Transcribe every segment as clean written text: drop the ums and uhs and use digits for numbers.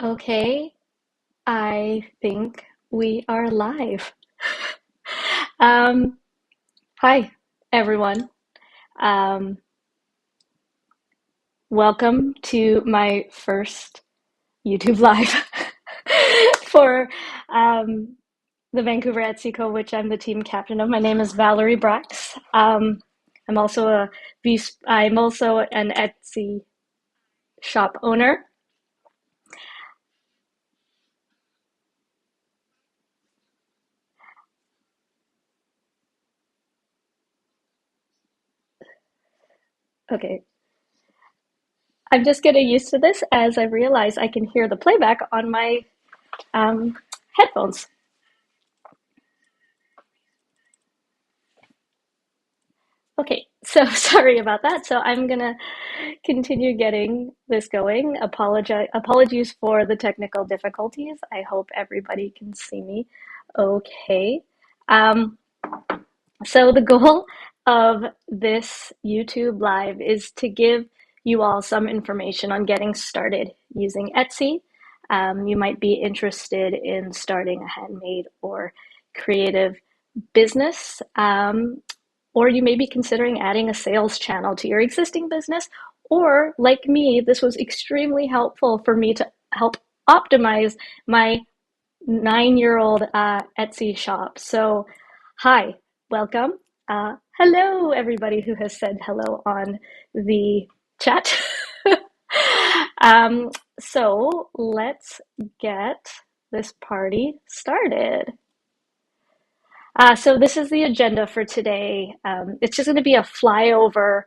Okay, I think we are live. Um, Hi, everyone. Um, Welcome to my first YouTube Live for the Vancouver Etsy Co, which I'm the team captain of. My name is Valerie Braacx. I'm also I'm also an Etsy shop owner. Okay, I'm just getting used to this as I realize I can hear the playback on my um, headphones. Okay, so sorry about that. So I'm gonna continue getting this going. Apologies for the technical difficulties. I hope everybody can see me okay. Um, so the goal of this YouTube Live is to give you all some information on getting started using Etsy. You might be interested in starting a handmade or creative business. Or you may be considering adding a sales channel to your existing business. Or, like me, this was extremely helpful for me to help optimize my 9-year-old Etsy shop. So, hi, welcome. Hello, everybody who has said hello on the chat. um, so, let's get this party started. So this is the agenda for today. It's just going to be a flyover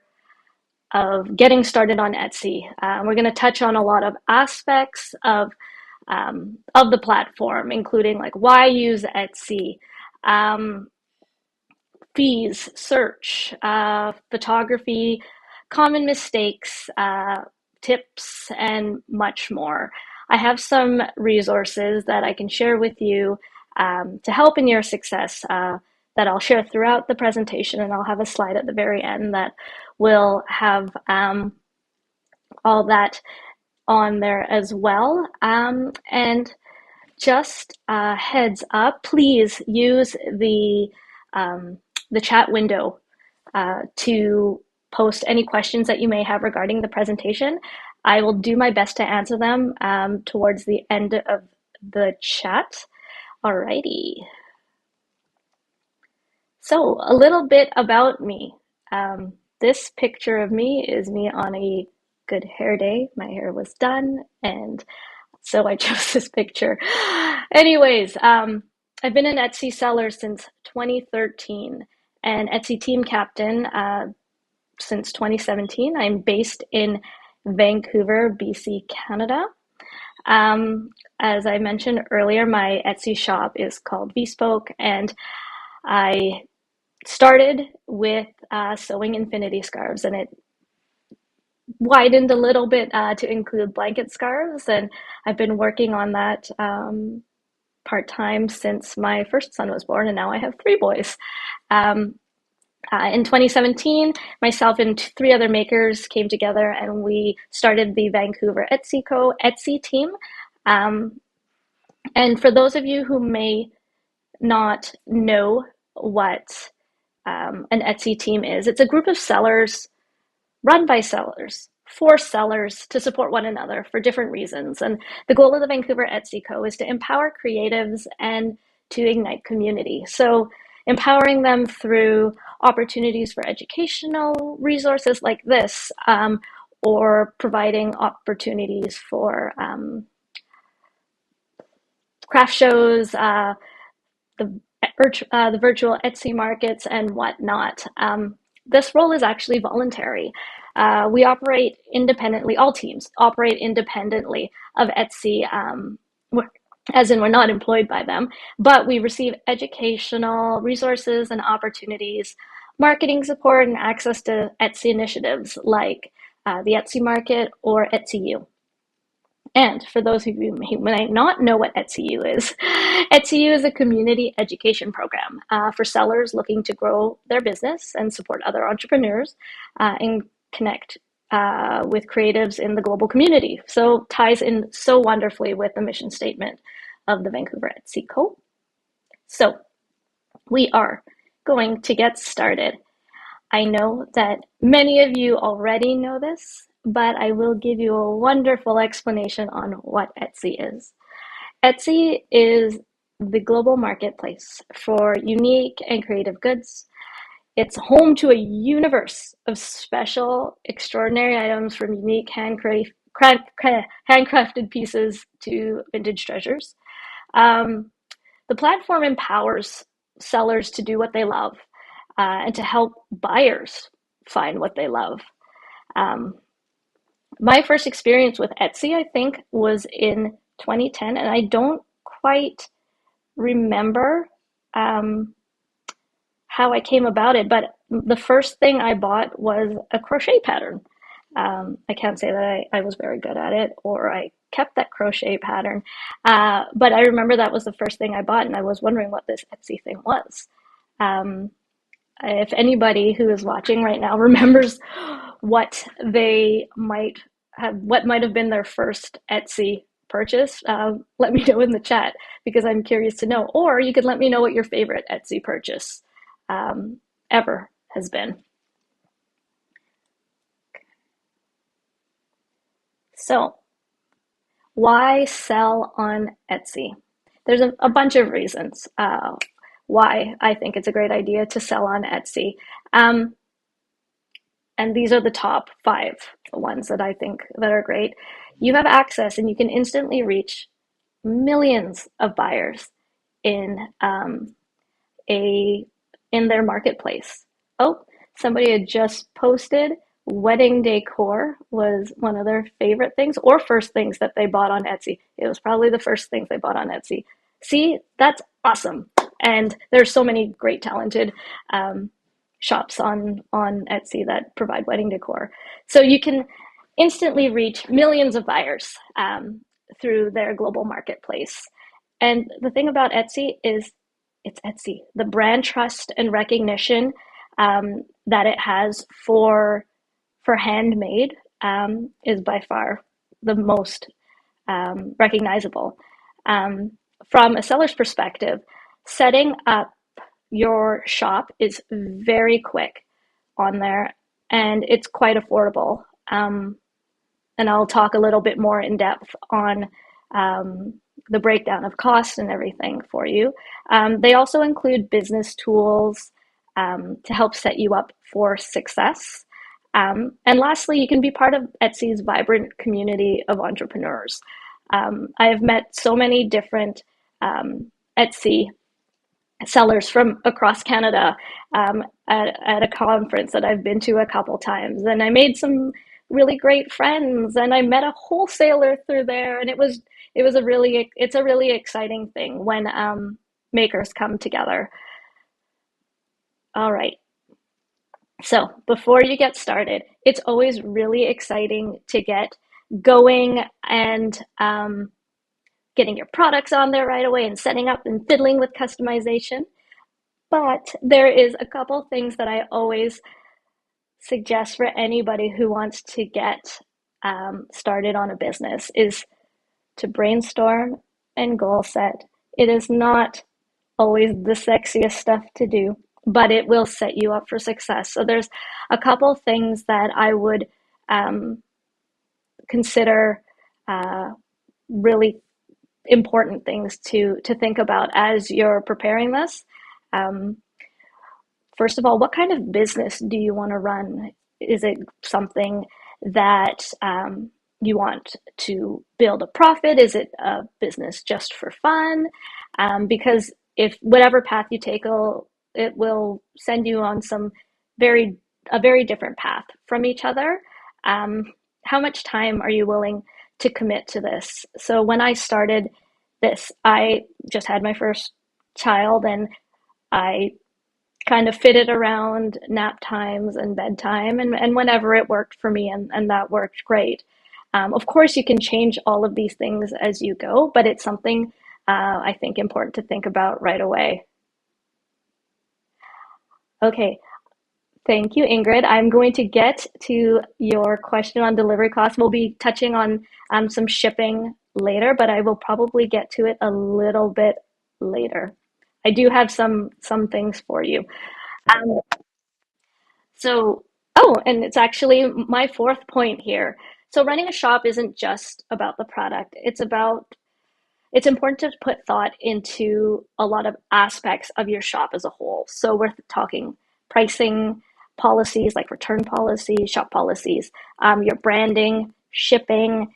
of getting started on Etsy. We're going to touch on a lot of aspects of the platform, including like why use Etsy, um, fees, search, photography, common mistakes, tips, and much more. I have some resources that I can share with you to help in your success that I'll share throughout the presentation, and I'll have a slide at the very end that will have all that on there as well. And just heads up, please use um, the chat window to post any questions that you may have regarding the presentation. I will do my best to answer them towards the end of the chat. Alrighty. So a little bit about me. This picture of me is me on a good hair day. My hair was done, and so I chose this picture. Anyways, I've been an Etsy seller since 2013 and Etsy team captain since 2017. I'm based in Vancouver, BC, Canada. Um, as I mentioned earlier, my Etsy shop is called Bespoke, and I started with sewing infinity scarves, and it widened a little bit to include blanket scarves, and I've been working on that part-time since my first son was born, and now I have three boys. Um, in 2017, myself and three other makers came together and we started the Vancouver Etsy Co. Etsy team. Um, and for those of you who may not know what an Etsy team is, it's a group of sellers run by sellers for sellers to support one another for different reasons. And the goal of the Vancouver Etsy Co. is to empower creatives and to ignite community. So empowering them through opportunities for educational resources like this, or providing opportunities for craft shows, the the virtual Etsy markets and whatnot. This role is actually voluntary. We operate independently, all teams operate independently of Etsy, as in we're not employed by them, but we receive educational resources and opportunities, marketing support, and access to Etsy initiatives like the Etsy Market or Etsy U. And for those of you who might not know what Etsy is, Etsy is a community education program for sellers looking to grow their business and support other entrepreneurs and connect with creatives in the global community. So ties in so wonderfully with the mission statement of the Vancouver Etsy Co. So we are going to get started. I know that many of you already know this, but I will give you a wonderful explanation on what Etsy is. Etsy is the global marketplace for unique and creative goods. It's home to a universe of special, extraordinary items from unique handcrafted pieces to vintage treasures. Um, the platform empowers sellers to do what they love and to help buyers find what they love. Um, my first experience with Etsy, I think, was in 2010, and I don't quite remember um, how I came about it, but the first thing I bought was a crochet pattern. I can't say that I was very good at it or I kept that crochet pattern, but I remember that was the first thing I bought, and I was wondering what this Etsy thing was. Um, if anybody who is watching right now remembers what they might what might have been their first Etsy purchase, let me know in the chat because I'm curious to know. Or you could let me know what your favorite Etsy purchase um, ever has been. So, why sell on Etsy? There's a bunch of reasons why I think it's a great idea to sell on Etsy. Um, and these are the top 5 ones that I think that are great. You have access and you can instantly reach millions of buyers in a in their marketplace. Oh, somebody had just posted wedding decor was one of their favorite things or first things that they bought on Etsy. It was probably the first things they bought on Etsy. See, that's awesome. And there's so many great talented shops on Etsy that provide wedding decor. So you can instantly reach millions of buyers through their global marketplace. And the thing about Etsy is it's Etsy. The brand trust and recognition that it has for handmade is by far the most recognizable. Um, from a seller's perspective, setting up your shop is very quick on there and it's quite affordable. And I'll talk a little bit more in depth on the breakdown of costs and everything for you. They also include business tools to help set you up for success. And lastly, you can be part of Etsy's vibrant community of entrepreneurs. I have met so many different Etsy sellers from across Canada at a conference that I've been to a couple times, and I made some really great friends, and I met a wholesaler through there, and it's a really exciting thing when makers come together. All right. So before you get started, it's always really exciting to get going and getting your products on there right away and setting up and fiddling with customization. But there is a couple things that I always suggest for anybody who wants to get started on a business is to brainstorm and goal set. It is not always the sexiest stuff to do, but it will set you up for success. So there's a couple things that I would consider really important things to think about as you're preparing this. Um, First of all, what kind of business do you want to run? Is it something that you want to build a profit? Is it a business just for fun? Because if whatever path you take, it will send you on very a very different path from each other. Um, how much time are you willing to commit to this? So when I started this, I just had my first child, and I kind of fit it around nap times and bedtime and whenever it worked for me, and that worked great. Of course, you can change all of these things as you go, but it's something I think important to think about right away. Okay, Thank you, Ingrid. I'm going to get to your question on delivery costs. We'll be touching on some shipping later, but I will probably get to it a little bit later. I do have some things for you. Um, so, oh, and it's actually my fourth point here. So running a shop isn't just about the product. It's important to put thought into a lot of aspects of your shop as a whole. So we're talking pricing policies like return policies, shop policies, your branding, shipping,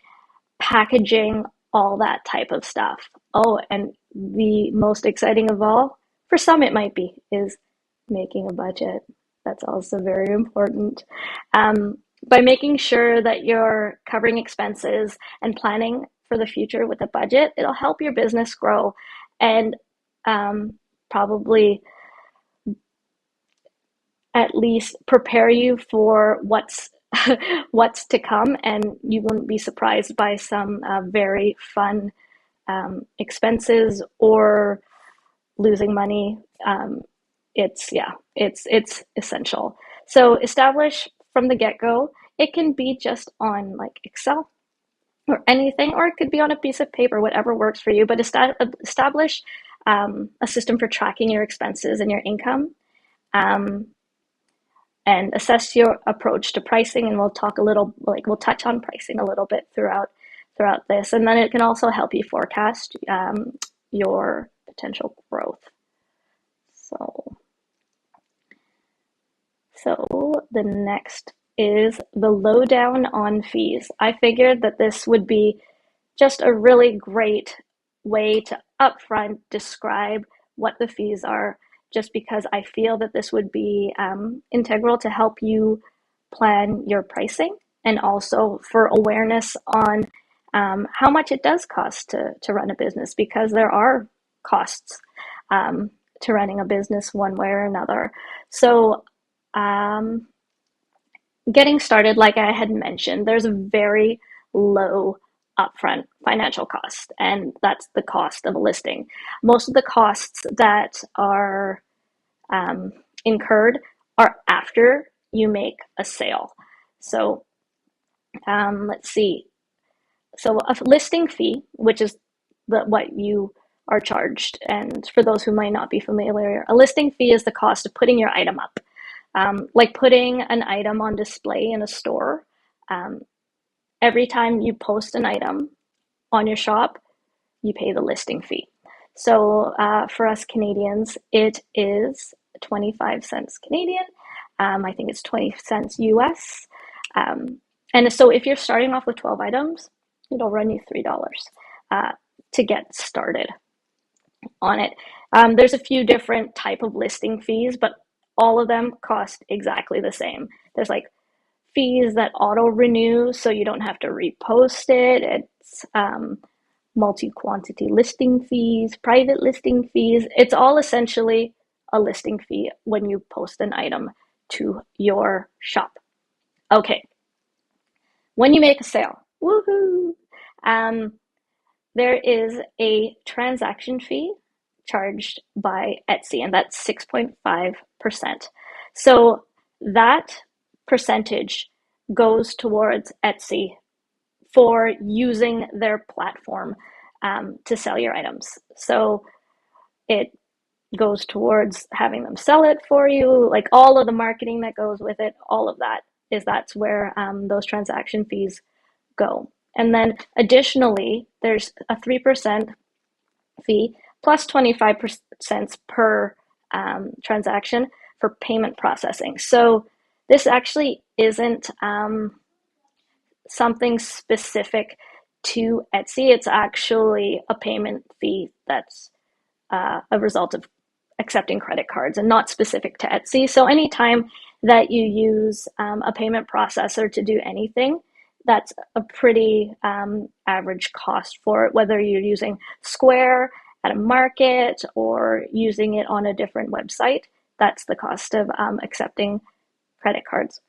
packaging, all that type of stuff. Oh, and the most exciting of all, for some it might be, is making a budget. That's also very important. By making sure that you're covering expenses and planning for the future with a budget, it'll help your business grow and probably at least prepare you for what's to come, and you wouldn't be surprised by some very fun expenses or losing money. It's essential. So establish from the get-go. It can be just on like Excel or anything, or it could be on a piece of paper, whatever works for you. But establish a system for tracking your expenses and your income. Um, and assess your approach to pricing, and we'll talk a little, like we'll touch on pricing a little bit throughout this, and then it can also help you forecast your potential growth. So the next is the lowdown on fees. I figured that this would be just a really great way to upfront describe what the fees are, just because I feel that this would be integral to help you plan your pricing and also for awareness on how much it does cost to run a business, because there are costs to running a business one way or another. So um, getting started, like I had mentioned, there's a very low upfront financial cost, and that's the cost of a listing. Most of the costs that are um, incurred are after you make a sale. So let's see. So a listing fee, which is what you are charged, and for those who might not be familiar, a listing fee is the cost of putting your item up. Like putting an item on display in a store. Um, every time you post an item on your shop, you pay the listing fee. So for us Canadians, it is 25 cents Canadian. I think it's 20 cents US. Um, and so if you're starting off with 12 items, it'll run you $3 to get started on it. There's a few different type of listing fees, but all of them cost exactly the same. There's like fees that auto renew, so you don't have to repost it. It's multi-quantity listing fees, private listing fees. It's all essentially a listing fee when you post an item to your shop. Okay, when you make a sale, woohoo! Um, there is a transaction fee charged by Etsy, and that's 6.5%. So that percentage goes towards Etsy for using their platform to sell your items. So it goes towards having them sell it for you, like all of the marketing that goes with it, all of that's where those transaction fees go. And then additionally, there's a 3% fee plus 25% per transaction for payment processing. So this actually isn't something specific to Etsy. It's actually a payment fee that's a result of accepting credit cards and not specific to Etsy. So anytime that you use a payment processor to do anything, that's a pretty average cost for it, whether you're using Square at a market or using it on a different website. That's the cost of accepting credit cards.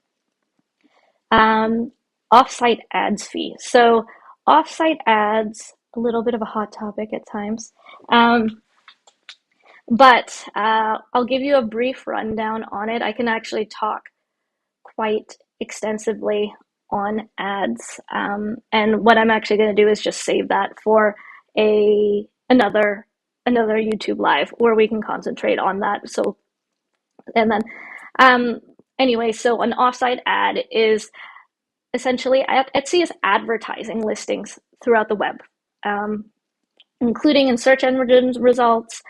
Um, Offsite ads fee. So offsite ads, a little bit of a hot topic at times. But I'll give you a brief rundown on it. I can actually talk quite extensively on ads. And what I'm actually going to do is just save that for a another YouTube live where we can concentrate on that. So, and then um, anyway, so an offsite ad is essentially Etsy is advertising listings throughout the web, um, including in search engine results,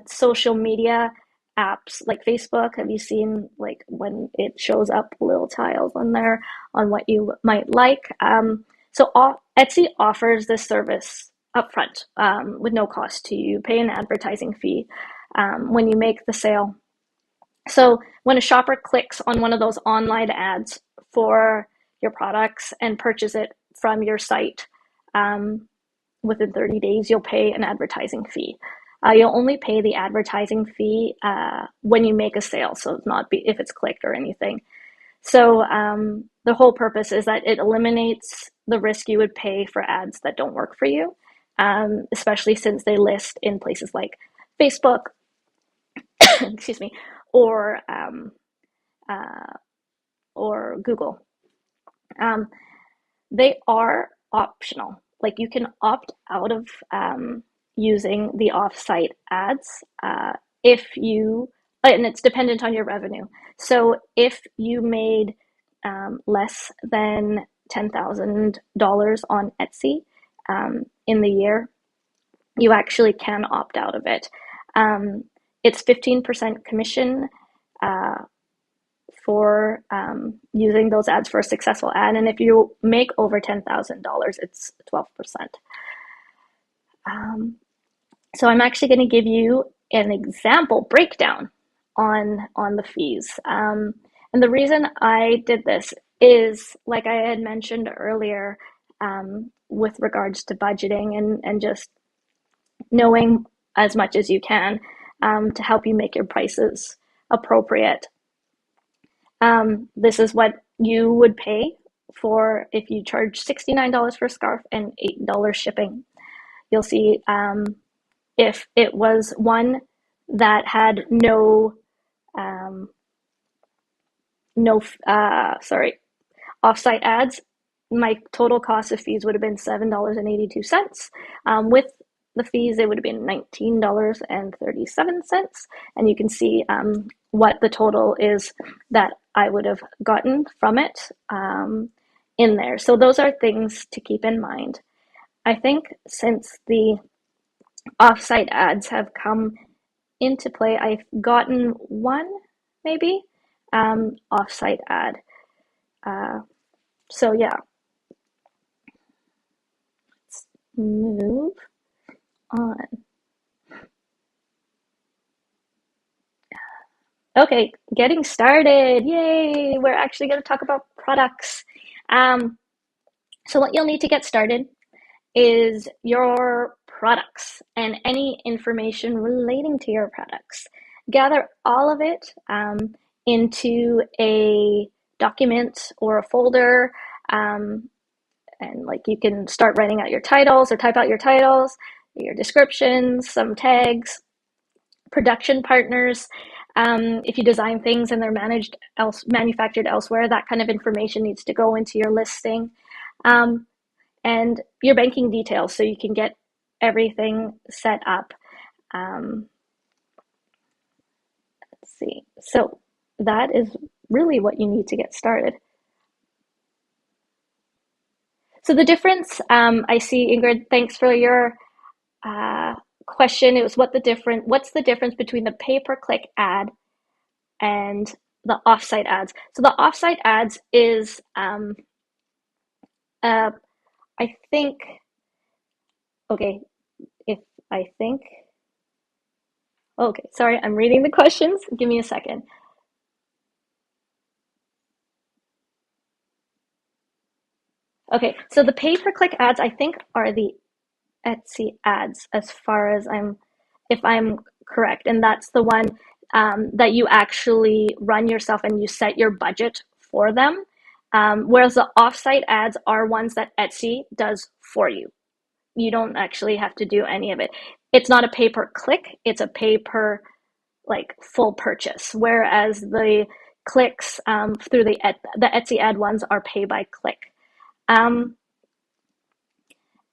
social media apps like Facebook. Have you seen like when it shows up little tiles on there on what you might like? Etsy offers this service upfront with no cost to you. Pay an advertising fee when you make the sale. So when a shopper clicks on one of those online ads for your products and purchase it from your site, um, within 30 days, you'll pay an advertising fee. You'll only pay the advertising fee when you make a sale, so it's not if it's clicked or anything. So the whole purpose is that it eliminates the risk you would pay for ads that don't work for you, especially since they list in places like Facebook, excuse me, or um, uh, or Google. Um, they are optional. Like you can opt out of using the offsite ads if you, and it's dependent on your revenue. So if you made less than $10,000 on Etsy in the year, you actually can opt out of it. It's 15% commission uh, for using those ads for a successful ad. And if you make over $10,000, it's 12%. So I'm actually going to give you an example breakdown on the fees. And the reason I did this is, like I had mentioned earlier, with regards to budgeting and just knowing as much as you can to help you make your prices appropriate. This is what you would pay for if you charge $69 for a scarf and $8 shipping. You'll see if it was one that had um, no offsite ads, my total cost of fees would have been $7.82. With the fees, it would have been $19.37. And you can see what the total is that I would have gotten from it in there. So those are things to keep in mind. I think since the offsite ads have come into play, I've gotten one maybe offsite ad. Uh, so yeah, let's move on. Okay, getting started. Yay! We're actually going to talk about products. Um, so what you'll need to get started is your products and any information relating to your products. Gather all of it into a document or a folder, and like you can start writing out your titles or type out your titles, your descriptions, some tags, production partners. If you design things and they're manufactured elsewhere, that kind of information needs to go into your listing. And your banking details so you can get everything set up. Let's see. So that is really what you need to get started. So the difference, I see, Ingrid, thanks for your question. It was what's the difference between the pay-per-click ad and the offsite ads? So the offsite ads is, I think, okay, if I think, okay, sorry, I'm reading the questions. Give me a second. Okay, so the pay-per-click ads, I think, are the Etsy ads, as far as if I'm correct, and that's the one that you actually run yourself and you set your budget for them. Whereas the offsite ads are ones that Etsy does for you. You don't actually have to do any of it. It's not a pay-per-click; it's a pay per like full purchase. Whereas the clicks through the Etsy ad ones are pay by click. Um,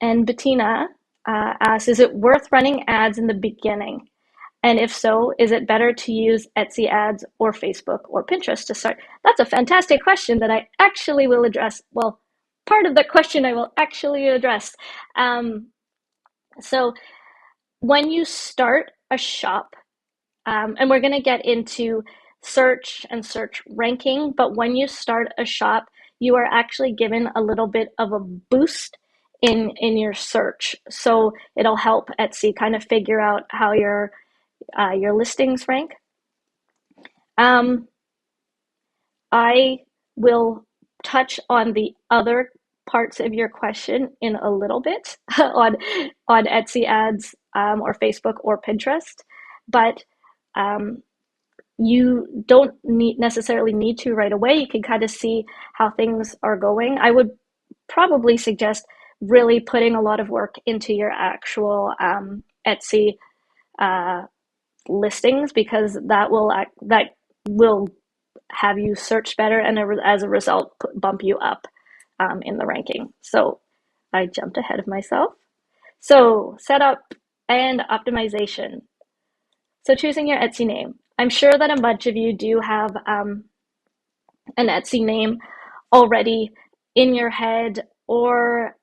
and Bettina asks, is it worth running ads in the beginning? And if so, is it better to use Etsy ads or Facebook or Pinterest to start? That's a fantastic question that I actually will address. Well, part of the question I will actually address. So when you start a shop, and we're going to get into search and search ranking, but when you start a shop, you are actually given a little bit of a boost in your search. So it'll help Etsy kind of figure out how your listings rank. I will touch on the other parts of your question in a little bit on Etsy ads or Facebook or Pinterest, but you don't necessarily need to right away. You can kind of see how things are going. I would probably suggest really putting a lot of work into your actual Etsy uh, listings, because that will have you search better, and as a result bump you up in the ranking. So I jumped ahead of myself. So setup and optimization. So choosing your Etsy name. I'm sure that a bunch of you do have an Etsy name already in your head, or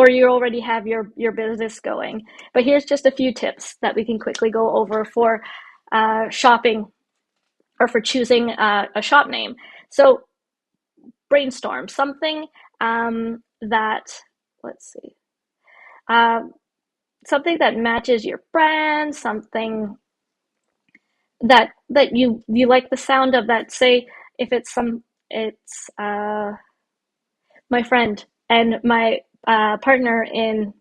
you already have your business going. But here's just a few tips that we can quickly go over for shopping or for choosing a shop name. So brainstorm something that, let's see, uh, something that matches your brand, something that you like the sound of. That, say, if it's my friend and my partner in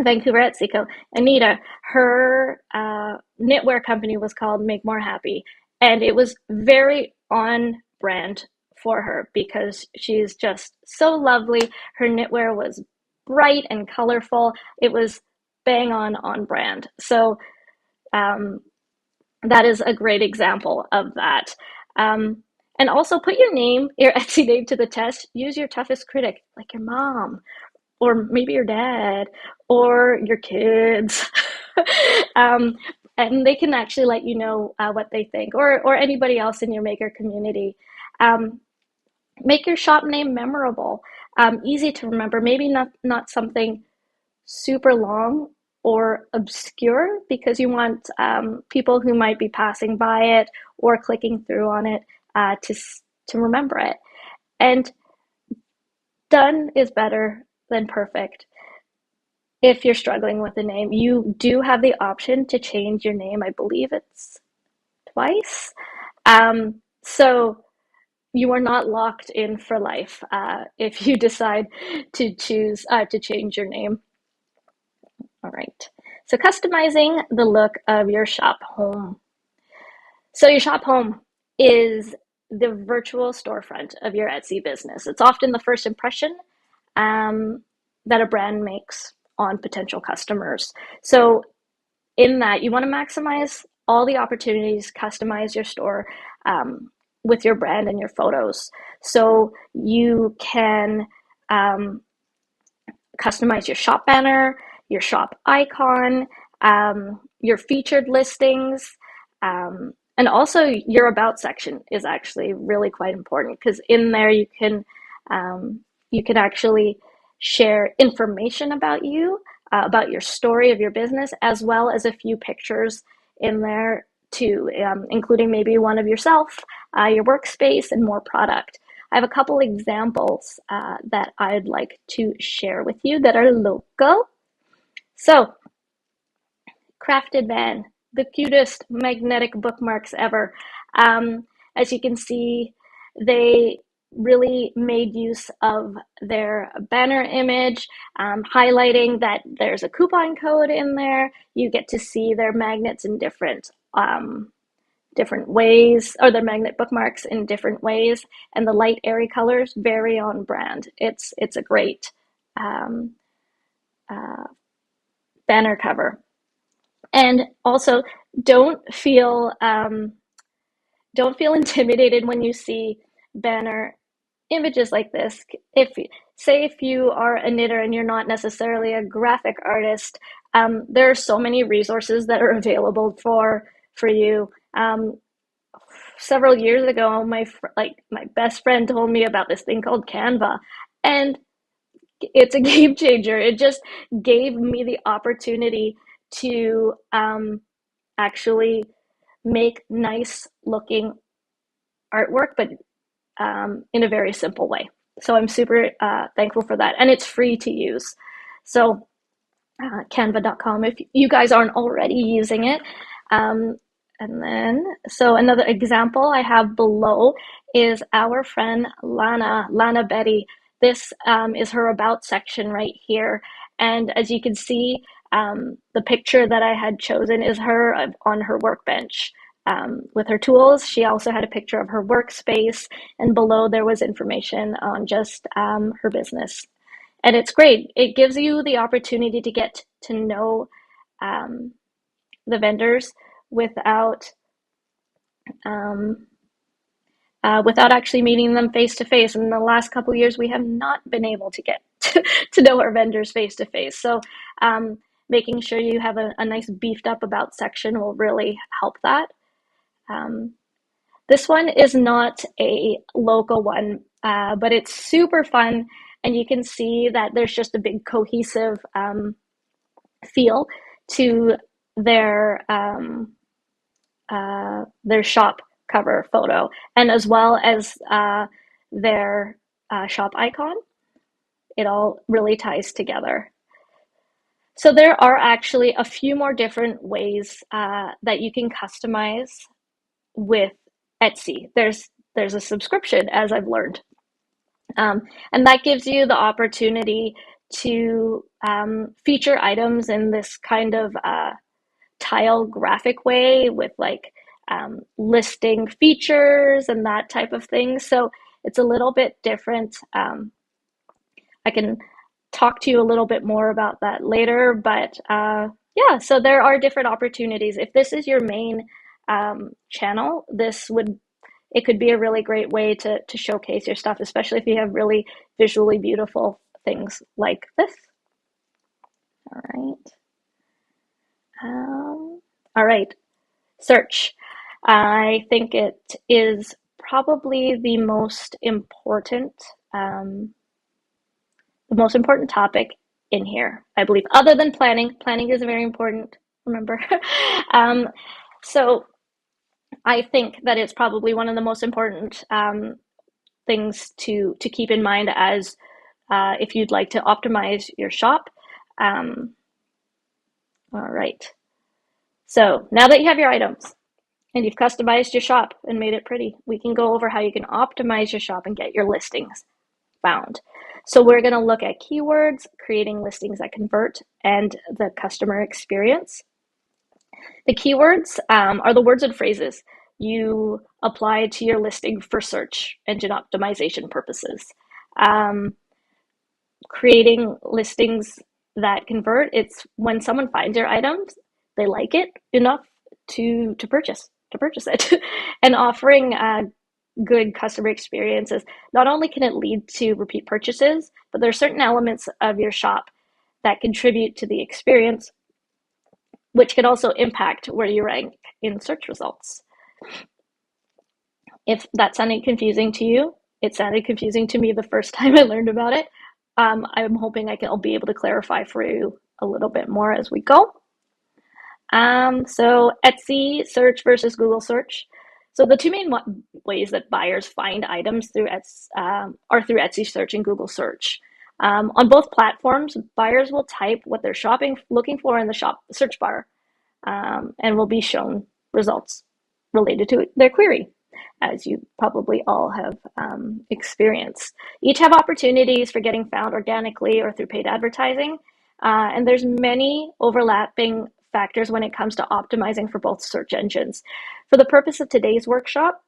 Vancouver Etsy Co, Anita, her knitwear company was called Make More Happy, and it was very on brand for her because she's just so lovely. Her knitwear was bright and colorful. It was bang on brand. So that is a great example of that. Um, and also put your Etsy name to the test. Use your toughest critic, like your mom, or maybe your dad, or your kids. um, and they can actually let you know what they think, or anybody else in your maker community. Um, Make your shop name memorable, easy to remember. Maybe not something super long or obscure, because you want people who might be passing by it or clicking through on it to remember it. And done is better than perfect. If you're struggling with a name, you do have the option to change your name. I believe it's twice. So you are not locked in for life if you decide to choose to change your name. All right. So customizing the look of your shop home. So your shop home is the virtual storefront of your Etsy business. It's often the first impression that a brand makes on potential customers. So in that, you want to maximize all the opportunities, customize your store with your brand and your photos. So you can customize your shop banner, your shop icon, your featured listings, and also your about section is actually really quite important, because in there you can actually share information about you, about your story of your business, as well as a few pictures in there too, including maybe one of yourself, your workspace, and more product. I have a couple examples that I'd like to share with you that are local. So, Crafted Van, the cutest magnetic bookmarks ever. As you can see, they really made use of their banner image, highlighting that there's a coupon code in there. You get to see their magnets in different ways, or their magnet bookmarks in different ways, and the light airy colors, very on brand. It's a great um, uh, banner cover. And also, don't feel don't feel intimidated when you see banner images like this. If say if you are a knitter and you're not necessarily a graphic artist, there are so many resources that are available for you. Several years ago, my best friend told me about this thing called Canva, and it's a game changer. It just gave me the opportunity to actually make nice looking artwork, but in a very simple way. So I'm super thankful for that, and it's free to use. So canva.com if you guys aren't already using it. Um, and then, so another example I have below is our friend Lana Betty. This is her about section right here. And as you can see, the picture that I had chosen is her on her workbench with her tools. She also had a picture of her workspace, and below there was information on just her business. And it's great. It gives you the opportunity to get to know um, the vendors without um, without actually meeting them face to face. In the last couple of years, we have not been able to get to know our vendors face to face. So making sure you have a nice beefed up about section will really help that. Um, this one is not a local one, but it's super fun, and you can see that there's just a big cohesive feel to their shop cover photo, and as well as their shop icon. It all really ties together. So there are actually a few more different ways that you can customize with Etsy. There's a subscription, as I've learned, and that gives you the opportunity to feature items in this kind of tile graphic way with like listing features and that type of thing. So it's a little bit different. I can talk to you a little bit more about that later, but yeah, so there are different opportunities. If this is your main channel, it could be a really great way to showcase your stuff, especially if you have really visually beautiful things like this. All right. All right. Search. I think it is probably um, the most important topic in here, I believe, other than planning. Planning is very important, remember. um, so I think that it's probably one of the most important things to keep in mind as if you'd like to optimize your shop. Um, all right. So now that you have your items, and you've customized your shop and made it pretty, we can go over how you can optimize your shop and get your listings found. So we're going to look at keywords, creating listings that convert, and the customer experience. The keywords are the words and phrases you apply to your listing for search engine optimization purposes. Um, Creating listings that convert, it's when someone finds your items, they like it enough to purchase it, and offering good customer experiences. Not only can it lead to repeat purchases, but there are certain elements of your shop that contribute to the experience, which can also impact where you rank in search results. If that sounded confusing to you, it sounded confusing to me the first time I learned about it. I'm hoping I'll be able to clarify for you a little bit more as we go. So Etsy search versus Google search. So the two main ways that buyers find items are through Etsy search and Google search. On both platforms, buyers will type what they're looking for in the shop search bar, and will be shown results related to their query, as you probably all have experienced. Each have opportunities for getting found organically or through paid advertising, and there's many overlapping factors when it comes to optimizing for both search engines. For the purpose of today's workshop,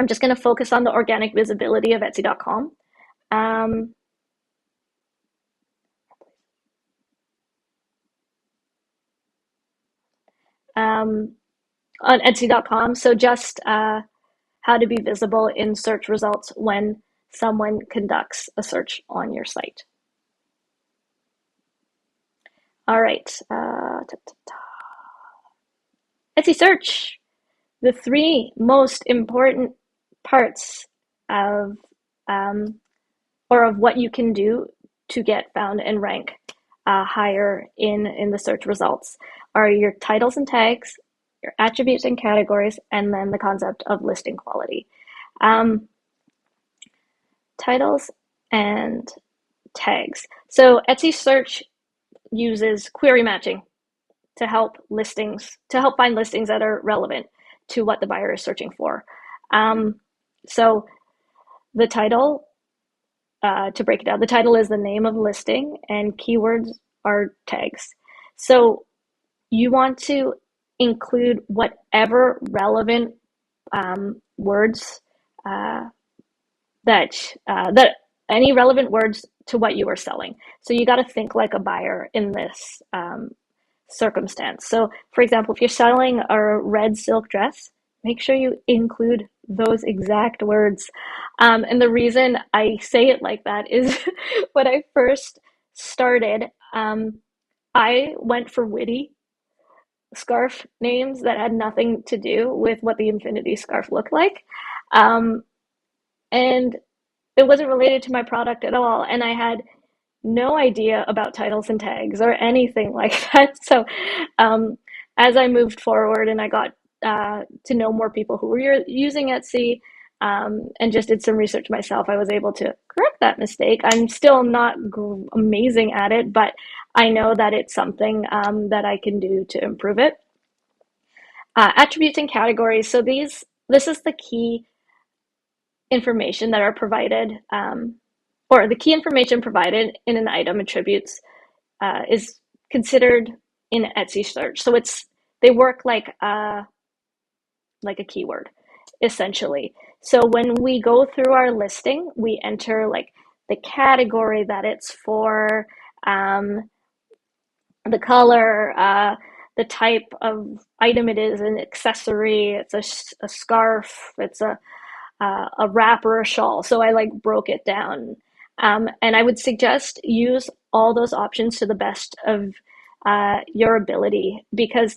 I'm just going to focus on the organic visibility of Etsy.com. Um, um, on Etsy.com. So just how to be visible in search results when someone conducts a search on your site. All right, Etsy search. The three most important parts of or of what you can do to get found and rank higher in the search results are your titles and tags, your attributes and categories, and then the concept of listing quality. Titles and tags. So Etsy search uses query matching to help find listings that are relevant to what the buyer is searching for. So the title, to break it down, the title is the name of the listing and keywords are tags. So you want to include whatever relevant words that any relevant words to what you are selling. So you got to think like a buyer in this circumstance. So, for example, if you're selling a red silk dress, make sure you include those exact words. And the reason I say it like that is when I first started, I went for witty scarf names that had nothing to do with what the infinity scarf looked like. And it wasn't related to my product at all. And I had no idea about titles and tags or anything like that. So as I moved forward and I got to know more people who were using Etsy and just did some research myself, I was able to correct that mistake. I'm still not amazing at it, but I know that it's something that I can do to improve it. Attributes and categories. So this is the key information that are provided, or the key information provided in an item attributes is considered in Etsy search. So they work like a keyword, essentially. So when we go through our listing, we enter like the category that it's for, the color, the type of item it is, an accessory, it's a scarf, it's a wrap or a shawl. So I like broke it down. And I would suggest use all those options to the best of your ability because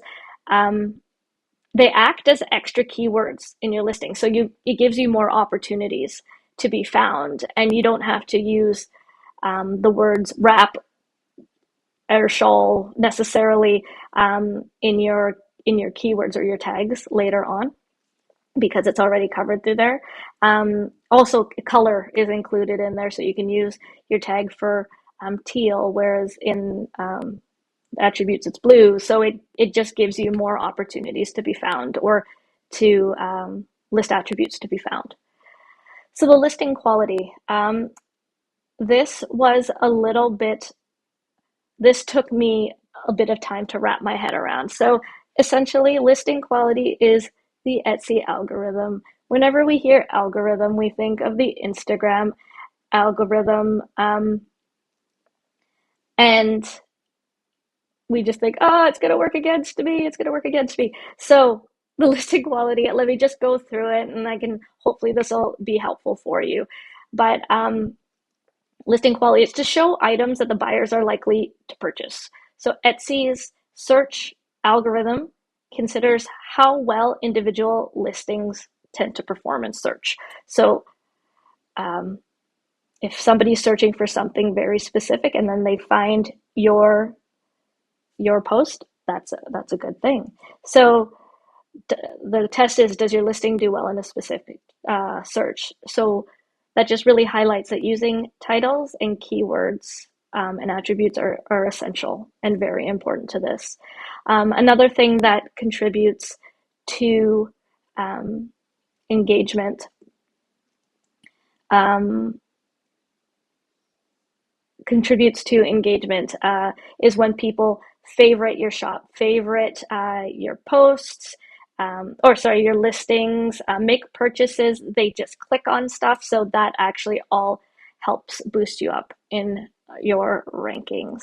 they act as extra keywords in your listing. So it gives you more opportunities to be found, and you don't have to use the words wrap or shawl necessarily in your keywords or your tags later on, because it's already covered through there. Also, color is included in there, so you can use your tag for teal, whereas in attributes it's blue. So it just gives you more opportunities to be found or to list attributes to be found. So the listing quality. This was a little bit, this took me a bit of time to wrap my head around. So essentially, listing quality is the Etsy algorithm. Whenever we hear algorithm, we think of the Instagram algorithm, and we just think, oh, it's going to work against me. It's going to work against me. So the listing quality, let me just go through it, and hopefully this will be helpful for you. But listing quality is to show items that the buyers are likely to purchase. So Etsy's search algorithm considers how well individual listings tend to perform in search. So if somebody's searching for something very specific and then they find your post, that's a good thing. So the test is, does your listing do well in a specific search? So that just really highlights that using titles and keywords and attributes are essential and very important to this. Another thing that contributes to engagement is when people favorite your shop, favorite your posts, your listings, make purchases. They just click on stuff. So that actually all helps boost you up in your rankings.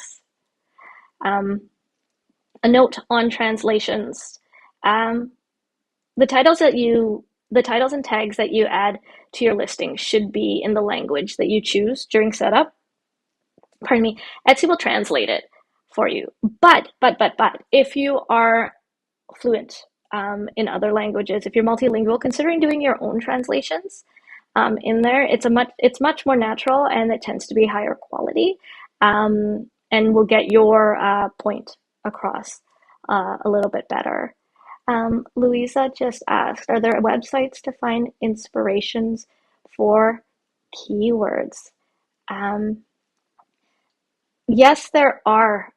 A note on translations. The titles that you the titles and tags that you add to your listing should be in the language that you choose during setup. Pardon me. Etsy will translate it for you. But if you are fluent in other languages, if you're multilingual, considering doing your own translations in there, it's much more natural, and it tends to be higher quality, and will get your point across a little bit better. Louisa just asked, are there websites to find inspirations for keywords? Um, yes, there are.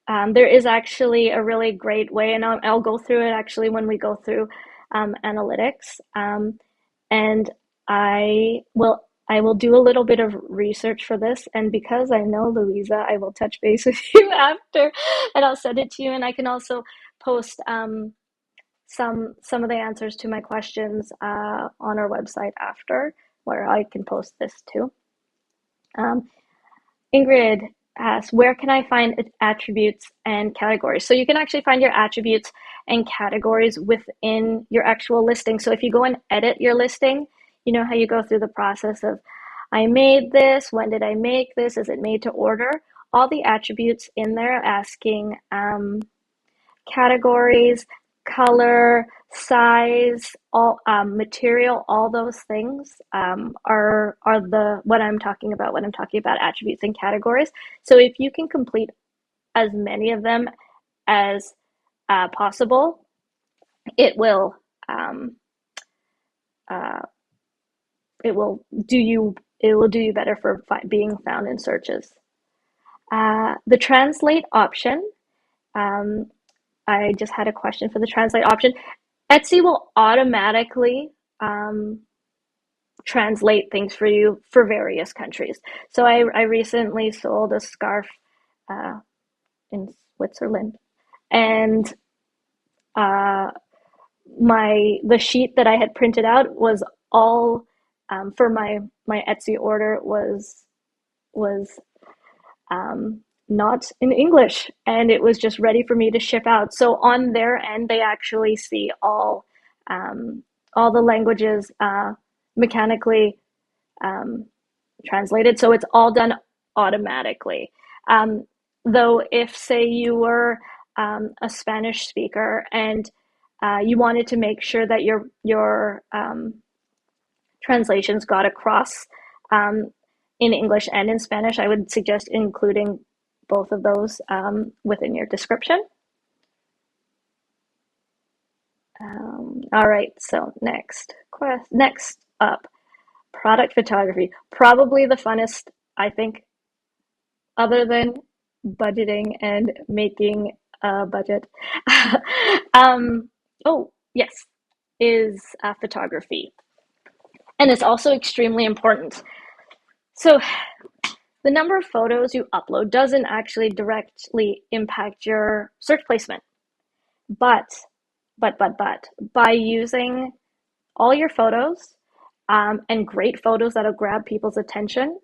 There is actually a really great way, and I'll go through it actually when we go through analytics. And I will do a little bit of research for this, and because I know Louisa, I will touch base with you after, and I'll send it to you, and I can also post some of the answers to my questions on our website after, where I can post this too. Um, Ingrid asks, where can I find attributes and categories? So you can actually find your attributes and categories within your actual listing. So if you go and edit your listing, you know how you go through the process of, I made this, when did I make this, is it made to order? All the attributes in there asking categories, color, size, all material, all those things are the what I'm talking about when I'm talking about attributes and categories. So if you can complete as many of them as possible, it will um, uh, it will do you better for being found in searches. The translate option. Um, I just had a question for the translate option. Etsy will automatically um, translate things for you for various countries. So I recently sold a scarf uh, in Switzerland, and uh, the sheet that I had printed out was all for my Etsy order was not in English, and it was just ready for me to ship out. So on their end, they actually see um, all the languages mechanically um, translated. So it's all done automatically. Um, though, if say you were a Spanish speaker and you wanted to make sure that your translations got across um, in English and in Spanish, I would suggest including both of those within your description. All right, so next up, product photography. Probably the funnest, I think, other than budgeting and making a budget. um, oh, yes, is photography. And it's also extremely important. So the number of photos you upload doesn't actually directly impact your search placement. But, but, by using all your photos and great photos that'll grab people's attention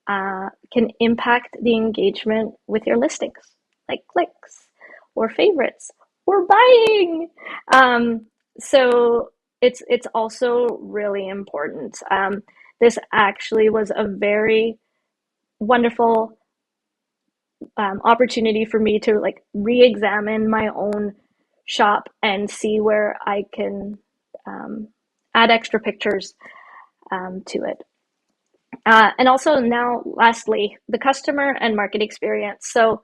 can impact the engagement with your listings, like clicks or favorites or buying. So it's also really important. This actually was a very wonderful opportunity for me to like re-examine my own shop and see where I can add extra pictures to it. And also now, lastly, the customer and market experience. So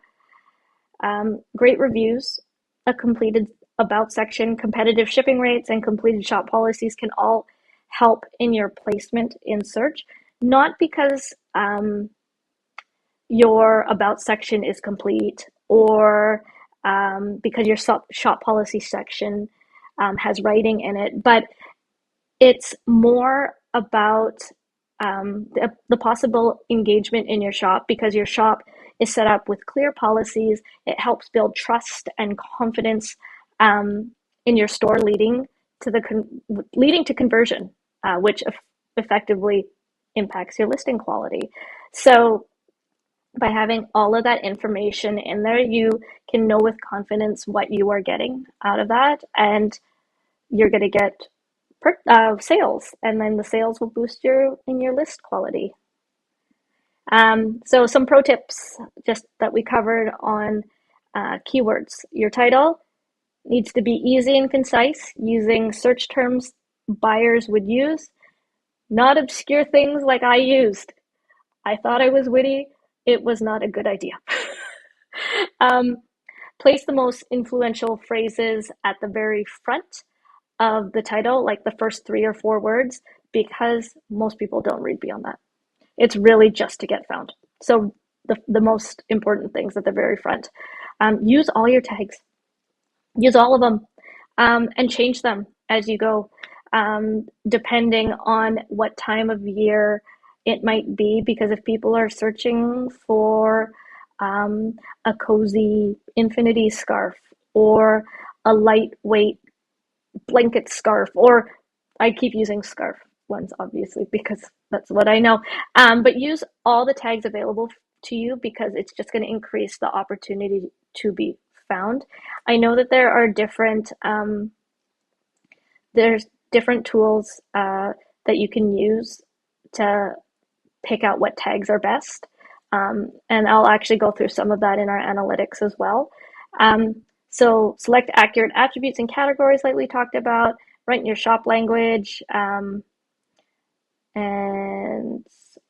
great reviews, a completed about section, competitive shipping rates, and completed shop policies can all help in your placement in search, not because your about section is complete or because your shop policy section has writing in it, but it's more about the possible engagement in your shop because your shop is set up with clear policies. It helps build trust and confidence in your store, leading to conversion, which effectively impacts your listing quality. So by having all of that information in there, you can know with confidence what you are getting out of that, and you're going to get sales, and then the sales will boost your list quality. So some pro tips just that we covered on keywords. Your title needs to be easy and concise, using search terms buyers would use, not obscure things like I used. I thought I was witty. It was not a good idea. um, Place the most influential phrases at the very front of the title, like the first 3 or 4 words, because most people don't read beyond that. It's really just to get found. So the most important things at the very front. Use all your tags. Use all of them, and change them as you go, depending on what time of year it might be. Because if people are searching for a cozy infinity scarf, or a lightweight blanket scarf, or I keep using scarf ones, obviously, because that's what I know. But use all the tags available to you, because it's just going to increase the opportunity to be found. I know that there's different tools that you can use to pick out what tags are best. And I'll actually go through some of that in our analytics as well. So select accurate attributes and categories like we talked about, write in your shop language, and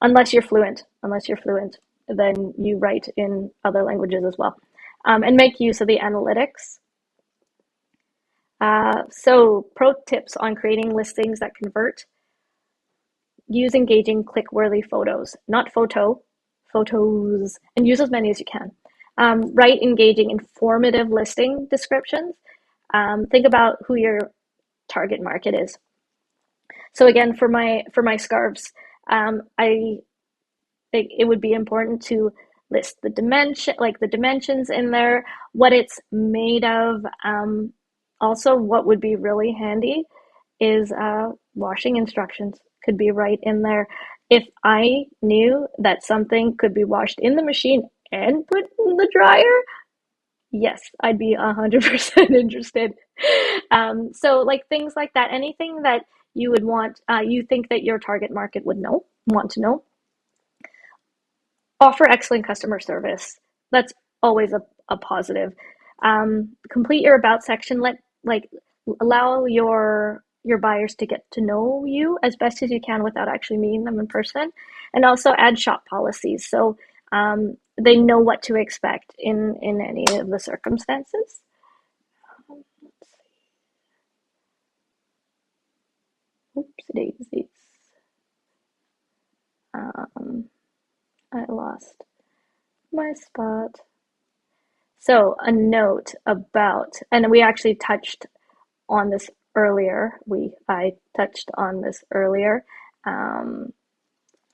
unless you're fluent, then you write in other languages as well. And make use of the analytics. So pro tips on creating listings that convert. Use engaging click-worthy photos, not photos, and use as many as you can. Write engaging, informative listing descriptions. Think about who your target market is. So again, for my scarves, I think it would be important to list the dimensions in there, what it's made of. Also, what would be really handy is washing instructions could be right in there. If I knew that something could be washed in the machine and put in the dryer, yes, I'd be 100% interested. So like things like that, anything that you would want, you think that your target market would want to know. Offer excellent customer service. That's always a positive. Complete your about section. Allow your buyers to get to know you as best as you can without actually meeting them in person, and also add shop policies so they know what to expect in any of the circumstances. Oops, daisies. I lost my spot. So a note about, and we actually touched on this earlier. I touched on this earlier.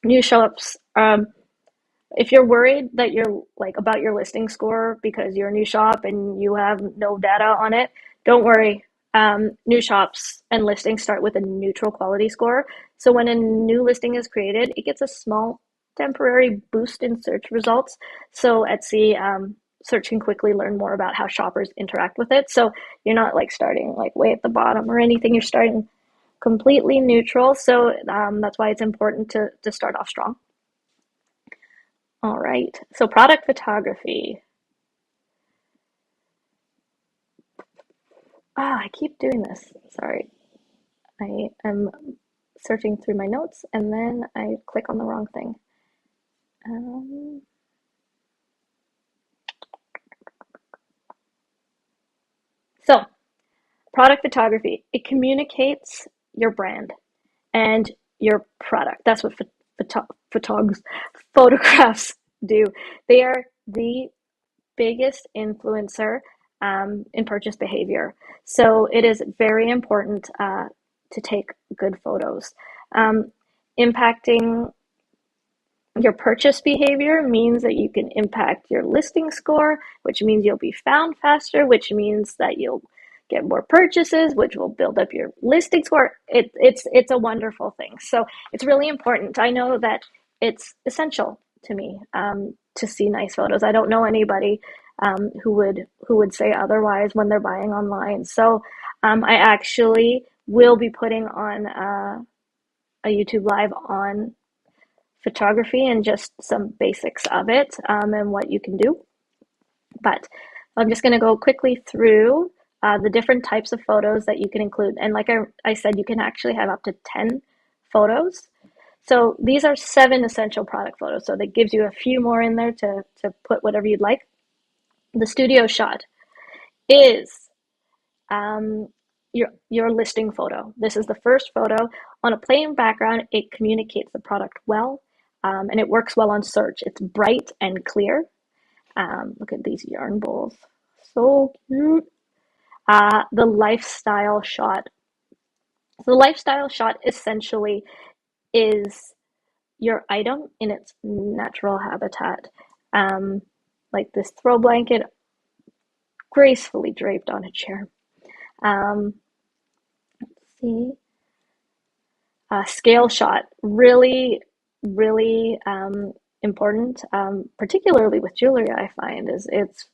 New shops. If you're worried that you're like about your listing score because you're a new shop and you have no data on it, don't worry. New shops and listings start with a neutral quality score. So when a new listing is created, it gets a small temporary boost in search results. So Etsy search can quickly learn more about how shoppers interact with it. So you're not like starting like way at the bottom or anything. You're starting completely neutral. So that's why it's important to start off strong. All right. So product photography. I keep doing this. Sorry. I am searching through my notes and then I click on the wrong thing. So product photography, it communicates your brand and your product. That's what photographs do. They are the biggest influencer in purchase behavior. So it is very important to take good photos. Impacting your purchase behavior means that you can impact your listing score, which means you'll be found faster, which means that you'll get more purchases, which will build up your listing score. It's a wonderful thing. So it's really important. I know that it's essential to me to see nice photos. I don't know anybody who would say otherwise when they're buying online. So I actually will be putting on a YouTube live on photography and just some basics of it, and what you can do. But I'm just going to go quickly through the different types of photos that you can include. And like I said, you can actually have up to 10 photos. So these are 7 essential product photos. So that gives you a few more in there to put whatever you'd like. The studio shot is your listing photo. This is the first photo. On a plain background, it communicates the product well, and it works well on search. It's bright and clear. Look at these yarn bowls. So cute. The lifestyle shot. So the lifestyle shot essentially is your item in its natural habitat. Like this throw blanket gracefully draped on a chair. Let's see. Scale shot, really, really important, particularly with jewelry, I find, is it's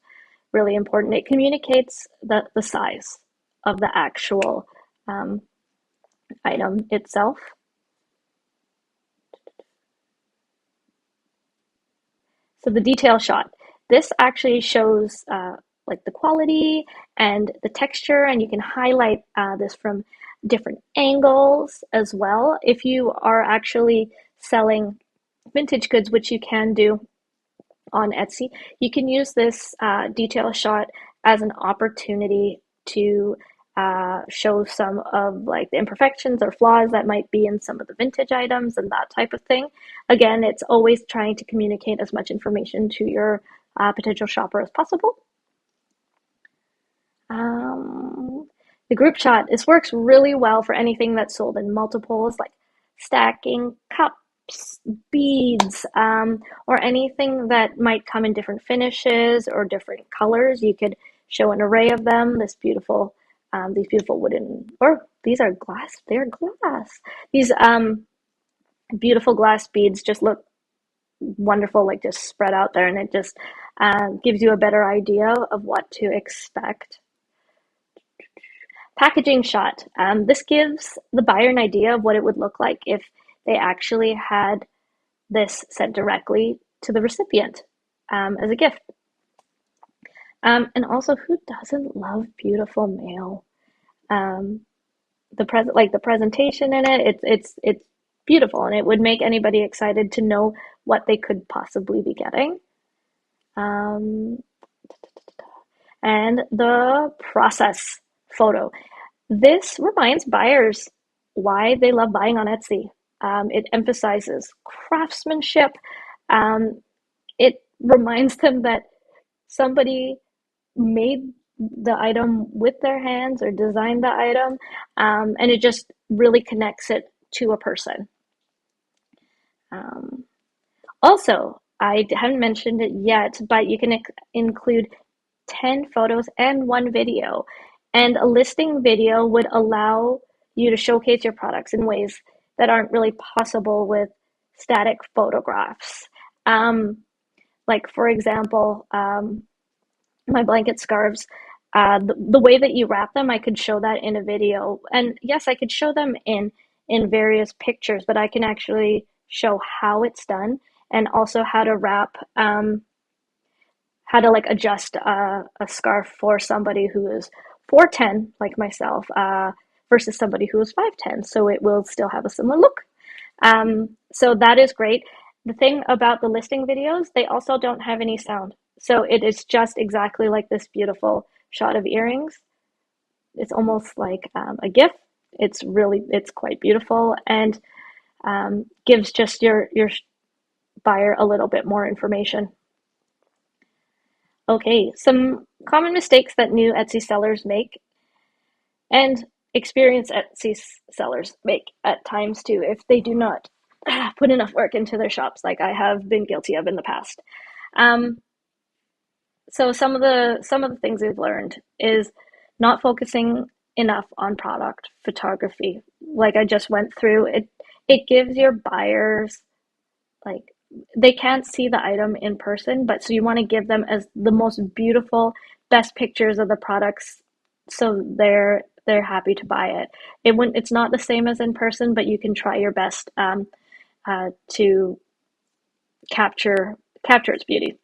really important. It communicates the size of the actual item itself. So the detail shot, this actually shows like the quality and the texture, and you can highlight this from different angles as well. If you are actually selling vintage goods, which you can do on Etsy, you can use this detail shot as an opportunity to show some of like the imperfections or flaws that might be in some of the vintage items and that type of thing. Again, it's always trying to communicate as much information to your potential shopper as possible. The group shot, this works really well for anything that's sold in multiples, like stacking cups, beads, or anything that might come in different finishes or different colors. You could show an array of them. These beautiful wooden, or these are glass. They're glass. These beautiful glass beads just look wonderful, like just spread out there, and it just gives you a better idea of what to expect. Packaging shot. This gives the buyer an idea of what it would look like if they actually had this sent directly to the recipient as a gift. And also, who doesn't love beautiful mail? The presentation in it, it's beautiful, and it would make anybody excited to know what they could possibly be getting. And the process photo. This reminds buyers why they love buying on Etsy. It emphasizes craftsmanship. It reminds them that somebody made the item with their hands or designed the item, and it just really connects it to a person. Also, I haven't mentioned it yet, but you can include 10 photos and 1 video. And a listing video would allow you to showcase your products in ways that aren't really possible with static photographs. Like, for example, my blanket scarves, the way that you wrap them, I could show that in a video. And yes, I could show them in various pictures, but I can actually show how it's done and also how to wrap, how to like adjust a scarf for somebody who is 4'10", like myself, versus somebody who is 5'10", so it will still have a similar look. So that is great. The thing about the listing videos, they also don't have any sound. So it is just exactly like this beautiful shot of earrings. It's almost like a GIF. It's quite beautiful, and gives just your buyer a little bit more information. Okay, some common mistakes that new Etsy sellers make, and experienced Etsy sellers make at times too, if they do not put enough work into their shops, like I have been guilty of in the past. So some of the things we've learned is not focusing enough on product photography. Like I just went through, it gives your buyers, like, they can't see the item in person, but so you want to give them as the most beautiful, best pictures of the products, so they're they're happy to buy it. It's not the same as in person, but you can try your best to capture its beauty.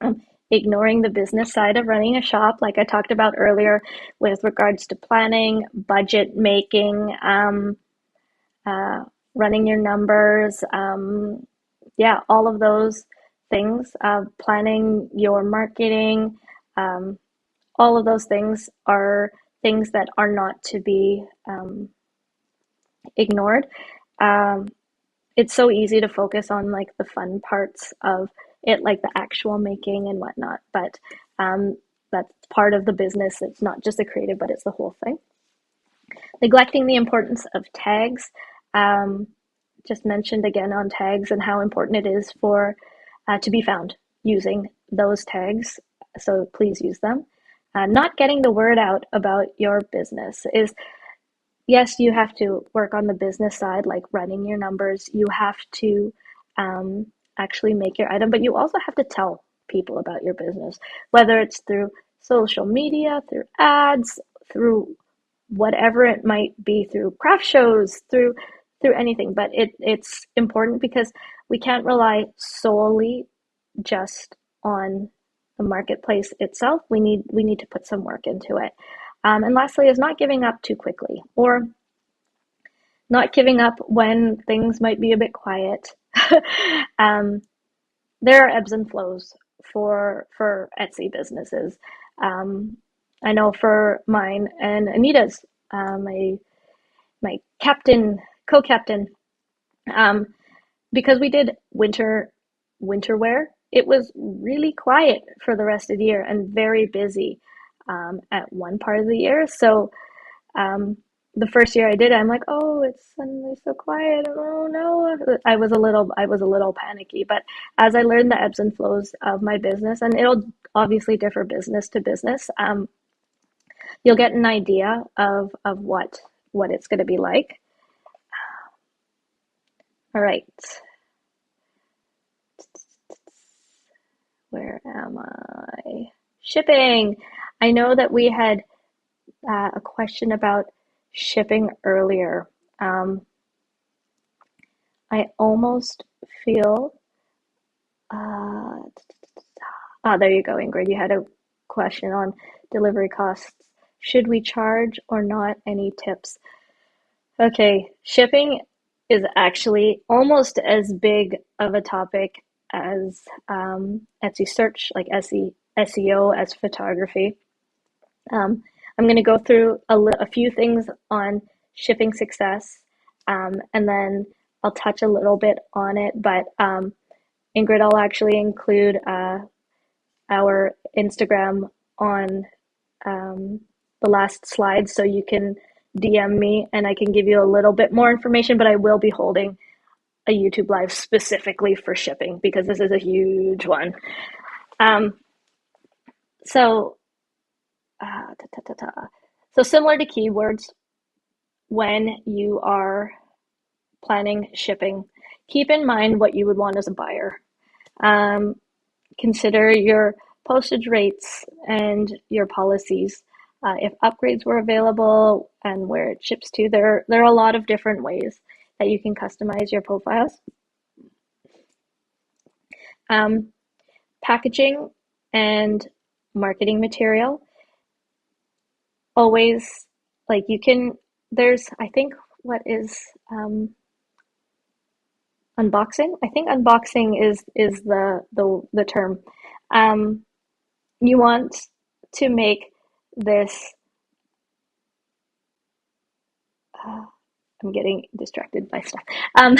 Um, Ignoring the business side of running a shop, like I talked about earlier, with regards to planning, budget making, uh, running your numbers, yeah, all of those things, planning your marketing, um, all of those things are things that are not to be ignored. Um, it's so easy to focus on like the fun parts of it, like the actual making and whatnot, but um, that's part of the business. It's not just the creative, but it's the whole thing. Neglecting the importance of tags. Um, just mentioned again on tags and how important it is for to be found using those tags. So please use them. Not getting the word out about your business is, yes, you have to work on the business side, like running your numbers. You have to um, actually make your item, but you also have to tell people about your business, whether it's through social media, through ads, through whatever it might be, through craft shows, through anything. But it's important because we can't rely solely just on the marketplace itself. We need to put some work into it. And lastly, is not giving up too quickly, or not giving up when things might be a bit quiet. um, there are ebbs and flows for Etsy businesses. Um, I know for mine and Anita's, my captain, co-captain, um, because we did winter wear, it was really quiet for the rest of the year and very busy at one part of the year. So um, the first year I did it, I'm like, oh, it's suddenly so quiet. Oh no, I was a little panicky. But as I learned the ebbs and flows of my business, and it'll obviously differ business to business, you'll get an idea of what it's going to be like. All right, where am I? Shipping. I know that we had a question about shipping earlier. Um, I almost feel, uh, there you go, Ingrid. You had a question on delivery costs. Should we charge or not? Any tips? Okay, shipping is actually almost as big of a topic as Etsy search, like SEO, as photography. Um, I'm going to go through a few things on shipping success, and then I'll touch a little bit on it. But Ingrid, I'll actually include our Instagram on the last slide, so you can DM me and I can give you a little bit more information. But I will be holding a YouTube live specifically for shipping because this is a huge one. Um, so, ta, ta, ta, ta. So similar to keywords, when you are planning shipping, keep in mind what you would want as a buyer. Um, Consider your postage rates and your policies. If upgrades were available and where it ships to, there are a lot of different ways that you can customize your profiles. Um, Packaging and marketing material. Always, like, you can, there's, I think, what is unboxing? I think unboxing is the term. Um, you want to make this, uh, I'm getting distracted by stuff. Um,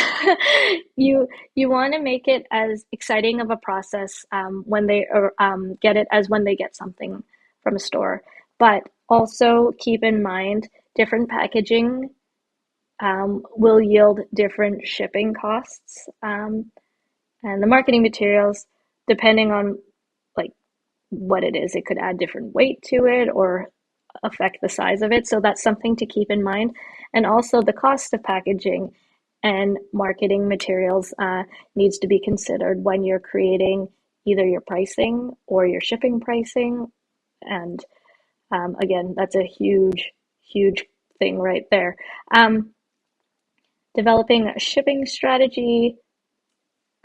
you want to make it as exciting of a process when they get it as when they get something from a store. But also keep in mind different packaging will yield different shipping costs, and the marketing materials, depending on like what it is, it could add different weight to it or affect the size of it. So that's something to keep in mind. And also the cost of packaging and marketing materials needs to be considered when you're creating either your pricing or your shipping pricing. And again, that's a huge, huge thing right there. Um, Developing a shipping strategy.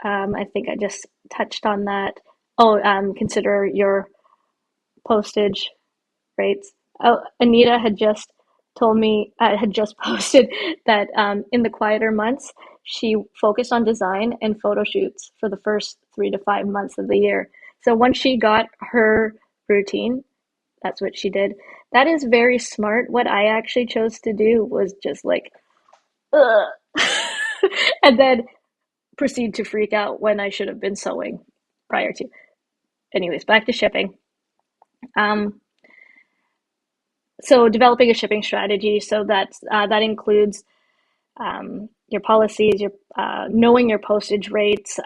I think I just touched on that. Oh, consider your postage rates. Oh, Anita had just told me, had just posted that in the quieter months, she focused on design and photo shoots for the first 3 to 5 months of the year. So once she got her routine, that's what she did. That is very smart. What I actually chose to do was just like, ugh, and then proceed to freak out when I should have been sewing prior to. Anyways, back to shipping. Um, so developing a shipping strategy. So that includes your policies, your knowing your postage rates,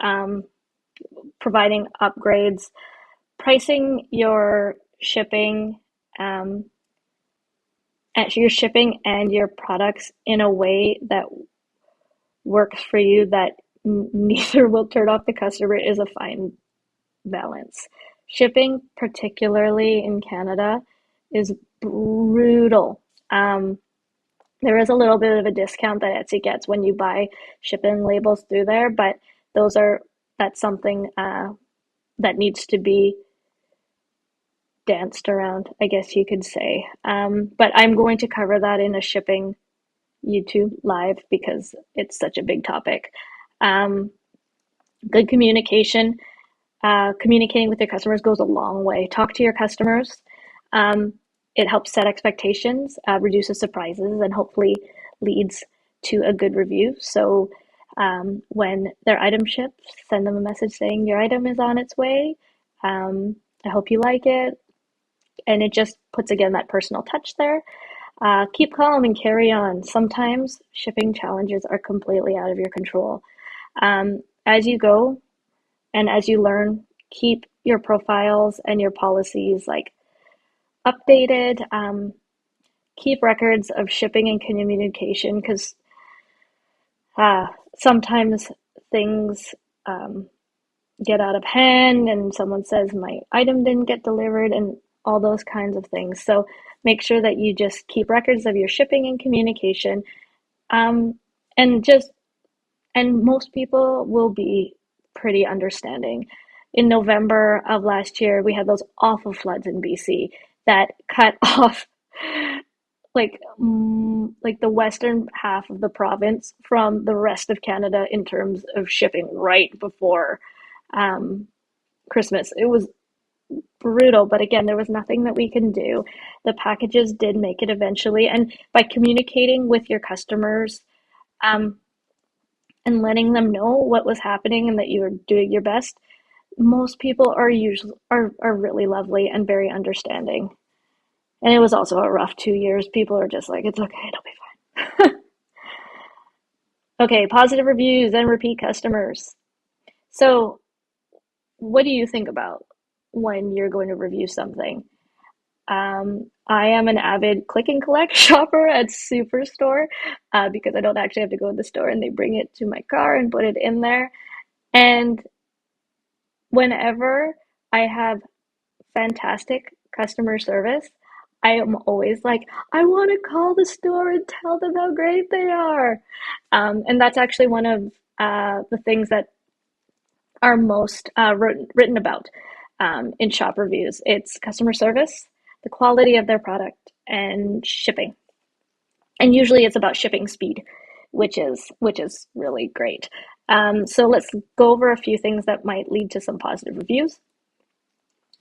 providing upgrades, pricing um, your shipping and your products in a way that works for you, that neither will turn off the customer, is a fine balance. Shipping, particularly in Canada, is brutal. Um, there is a little bit of a discount that Etsy gets when you buy shipping labels through there, but those are that's something that needs to be danced around, I guess you could say. But I'm going to cover that in a shipping YouTube live because it's such a big topic. Um, Good communication. Communicating with your customers goes a long way. Talk to your customers. Um, it helps set expectations, reduces surprises, and hopefully leads to a good review. So when their item ships, send them a message saying your item is on its way. I hope you like it. And it just puts, again, that personal touch there. Keep calm and carry on. Sometimes shipping challenges are completely out of your control. As you go, and as you learn, keep your profiles and your policies like updated. Keep records of shipping and communication because uh, sometimes things get out of hand and someone says my item didn't get delivered and all those kinds of things. So make sure that you just keep records of your shipping and communication. Um, and just and most people will be pretty understanding. In November of last year, we had those awful floods in BC that cut off like the western half of the province from the rest of Canada in terms of shipping right before um, Christmas. It was brutal, but again, there was nothing that we can do. The packages did make it eventually, and by communicating with your customers, um, and letting them know what was happening and that you were doing your best, most people are really lovely and very understanding. And it was also a rough 2 years. People are just like, it's okay, it'll be fine. Okay, positive reviews and repeat customers. So, what do you think about when you're going to review something? I am an avid click and collect shopper at Superstore because I don't actually have to go to the store and they bring it to my car and put it in there. And whenever I have fantastic customer service, I am always like, I want to call the store and tell them how great they are. And that's actually one of the things that are most written about in shop reviews. It's customer service, the quality of their product, and shipping. And usually it's about shipping speed, which is really great. So let's go over a few things that might lead to some positive reviews.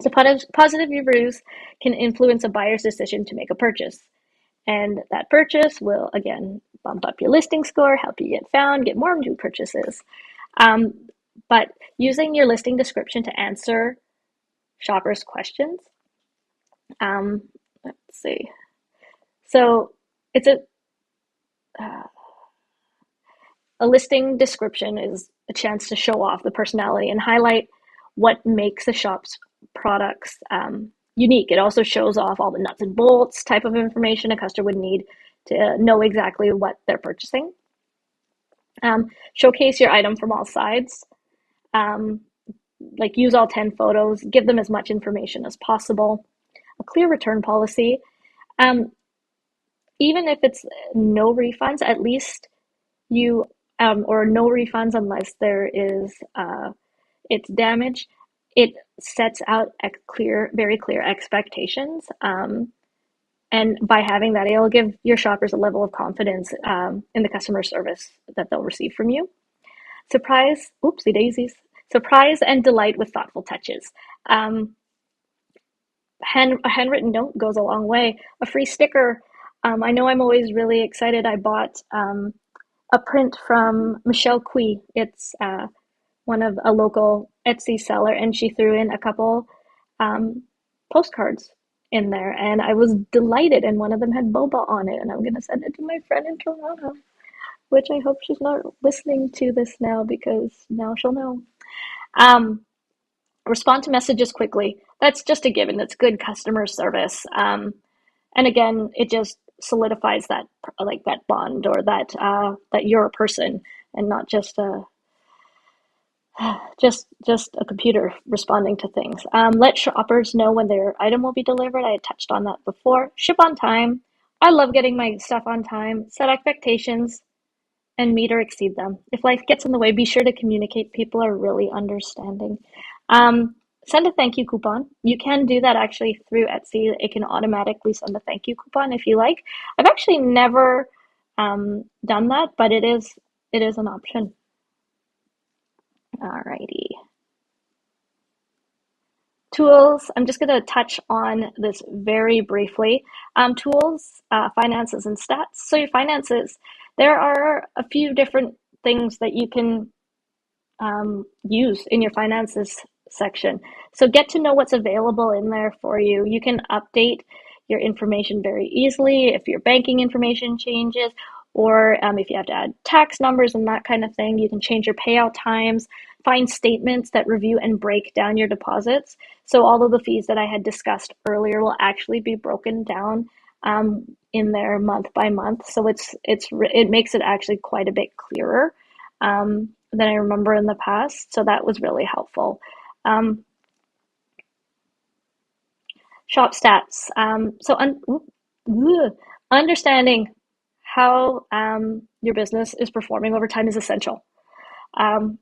So positive reviews can influence a buyer's decision to make a purchase. And that purchase will, again, bump up your listing score, help you get found, get more new purchases. Um, but using your listing description to answer shoppers' questions, um, let's see. So it's uh, a listing description is a chance to show off the personality and highlight what makes a shop's products unique. It also shows off all the nuts and bolts type of information a customer would need to know exactly what they're purchasing. Showcase your item from all sides. Um, like use all 10 photos, give them as much information as possible. A clear return policy. Um, even if it's no refunds, at least you or no refunds unless there is it's damage. It sets out a very clear expectations. And by having that, it'll give your shoppers a level of confidence in the customer service that they'll receive from you. Surprise, oopsie daisies. Surprise and delight with thoughtful touches. Um, a handwritten note goes a long way. A free sticker. I know I'm always really excited. I bought a print from Michelle Cui. It's one of a local Etsy seller, and she threw in a couple um, postcards in there, and I was delighted. And one of them had boba on it, and I'm gonna send it to my friend in Toronto, which I hope she's not listening to this now because now she'll know. Um, Respond to messages quickly. That's just a given. That's good customer service. And again, it just solidifies that like that bond or that you're a person and not just a computer responding to things. Let shoppers know when their item will be delivered. I had touched on that before. Ship on time. I love getting my stuff on time. Set expectations and meet or exceed them. If life gets in the way, be sure to communicate. People are really understanding. Um, Send a thank you coupon. You can do that actually through Etsy. It can automatically send a thank you coupon if you like. I've actually never done that, but it is an option. Alrighty. Tools, I'm just going to touch on this very briefly. Tools, finances, and stats. So, your finances, there are a few different things that you can use in your finances section. So get to know what's available in there for you. You can update your information very easily if your banking information changes, or if you have to add tax numbers and that kind of thing. You can change your payout times, find statements that review and break down your deposits. So all of the fees that I had discussed earlier will actually be broken down in there month by month. So it makes it actually quite a bit clearer. Than I remember in the past. So that was really helpful. Um, Shop stats. Understanding how your business is performing over time is essential um,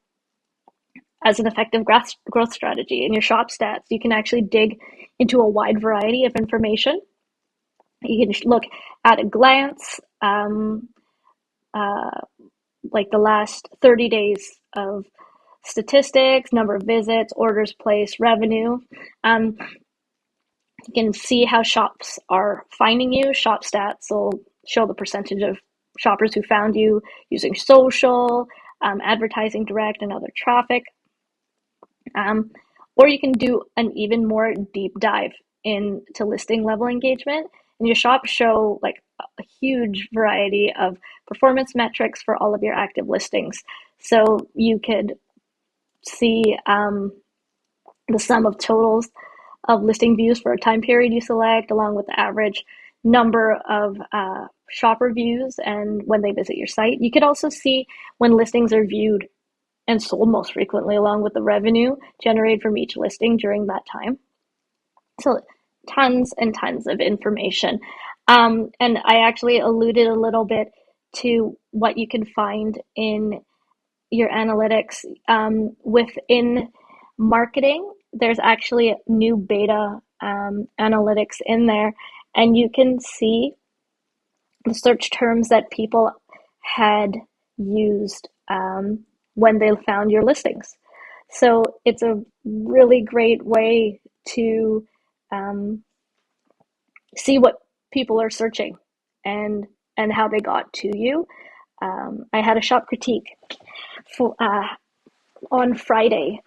as an effective growth strategy. In your shop stats, you can actually dig into a wide variety of information. You can look at a glance, uh, like the last 30 days of statistics, number of visits, orders placed, revenue. Um, you can see how shops are finding you. Shop stats will show the percentage of shoppers who found you using social, advertising direct, and other traffic. Um, or you can do an even more deep dive into listing level engagement. And your shop show like a huge variety of performance metrics for all of your active listings. So you could see the sum of totals of listing views for a time period you select, along with the average number of shopper views and when they visit your site. You could also see when listings are viewed and sold most frequently, along with the revenue generated from each listing during that time. So tons and tons of information. And I actually alluded a little bit to what you can find in your analytics within marketing. There's actually new beta analytics in there, and you can see the search terms that people had used when they found your listings. So it's a really great way to um, see what people are searching and how they got to you. I had a shop critique for, on Friday,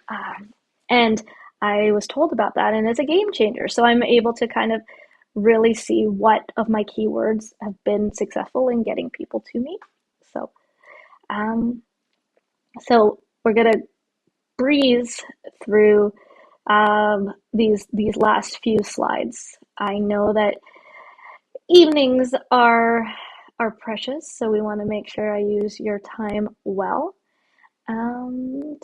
and I was told about that, and it's a game changer. So I'm able to kind of really see what of my keywords have been successful in getting people to me. So, um, so we're gonna breeze through these last few slides. I know that evenings are precious, so we want to make sure I use your time well. Um,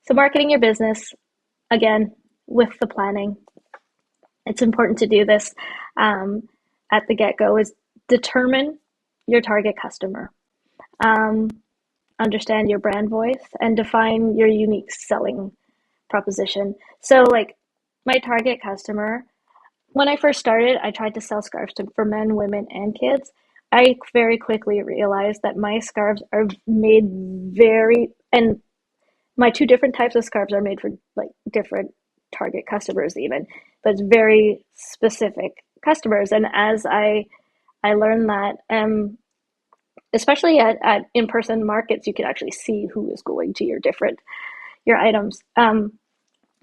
so marketing your business, again, with the planning. It's important to do this um, at the get-go is determine your target customer. Um, Understand your brand voice and define your unique selling proposition. So like my target customer, when I first started, I tried to sell scarves for men, women, and kids. I very quickly realized that my scarves are made and my two different types of scarves are made for like different target customers even, but it's very specific customers. And as I learned that, especially at in-person markets, you can actually see who is going to your items.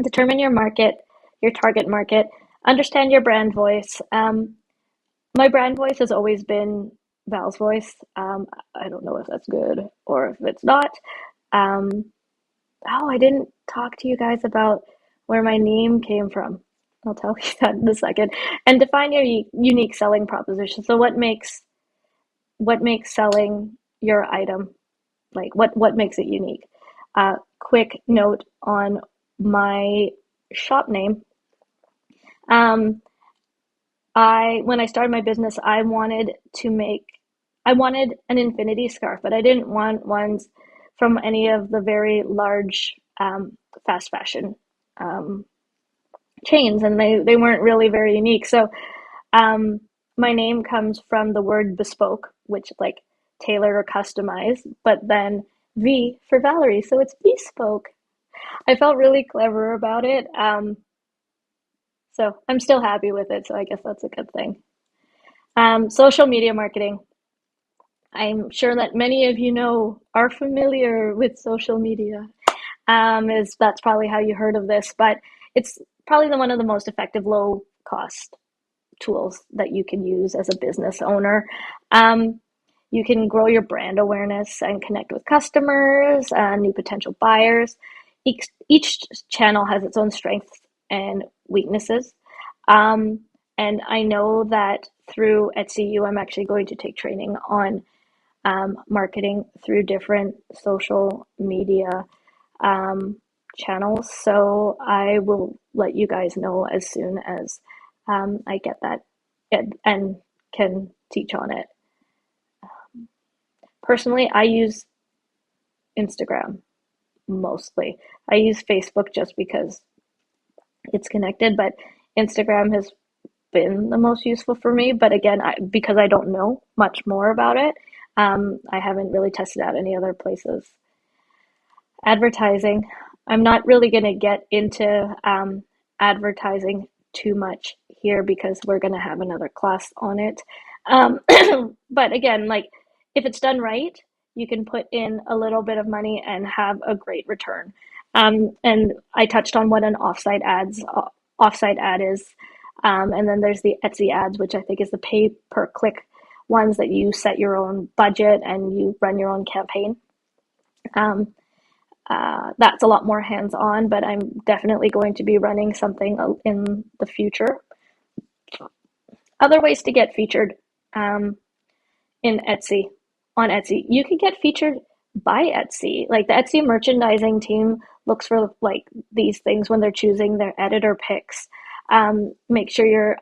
Determine your market, your target market, understand your brand voice. My brand voice has always been Val's voice. I don't know if that's good or if it's not. Um, oh, I didn't talk to you guys about where my name came from. I'll tell you that in a second. And define your unique selling proposition. So what makes selling your item, like what makes it unique? Quick note on my shop name. Um, I when I started my business, I wanted an infinity scarf, but I didn't want ones from any of the very large fast fashion um, chains, and they weren't really very unique. So um, my name comes from the word bespoke, which like tailor or customize, but then V for Valerie, so it's bespoke. I felt really clever about it. So I'm still happy with it, so I guess that's a good thing. Social media marketing. I'm sure that many of you are familiar with social media. Is That's probably how you heard of this, but it's probably one of the most effective low cost tools that you can use as a business owner. Um, you can grow your brand awareness and connect with customers, new potential buyers. Each channel has its own strengths and weaknesses. Um, and I know that through Etsy I'm actually going to take training on marketing through different social media um, channels. So I will let you guys know as soon as I get that and can teach on it. Personally, I use Instagram mostly. I use Facebook just because it's connected, but Instagram has been the most useful for me. But again, because I don't know much more about it, I haven't really tested out any other places. Advertising. I'm not really going to get into advertising too much here because we're going to have another class on it. Um, but again, like if it's done right, you can put in a little bit of money and have a great return. And I touched on what an offsite ad is. And then there's the Etsy ads, which I think is the pay per click ones that you set your own budget and you run your own campaign. Um, that's a lot more hands-on, but I'm definitely going to be running something in the future. Other ways to get featured um, in Etsy, on Etsy. You can get featured by Etsy. Like the Etsy merchandising team looks for like these things when they're choosing their editor picks. Make sure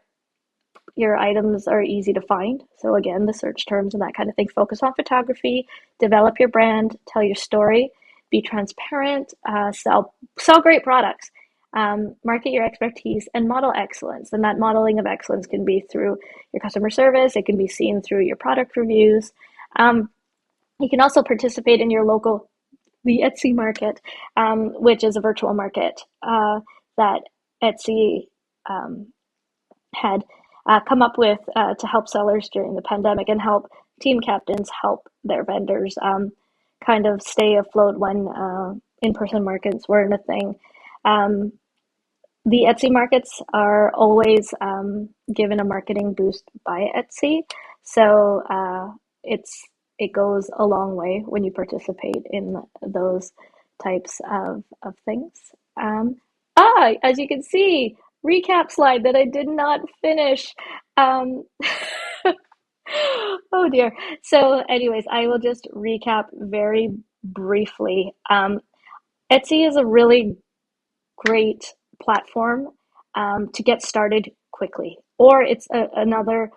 your items are easy to find. So again, the search terms and that kind of thing. Focus on photography, develop your brand, tell your story, be transparent, sell great products, market your expertise, and model excellence. And that modeling of excellence can be through your customer service. It can be seen through your product reviews. Um, you can also participate in the Etsy market, which is a virtual market that Etsy um, had come up with to help sellers during the pandemic and help team captains help their vendors kind of stay afloat when in-person markets weren't a thing. Um, the Etsy markets are always given a marketing boost by Etsy, so it goes a long way when you participate in those types of things. Um, as you can see, recap slide that I did not finish. Um, oh dear. So, anyways, I will just recap very briefly. Etsy is a really great platform to get started quickly, or it's another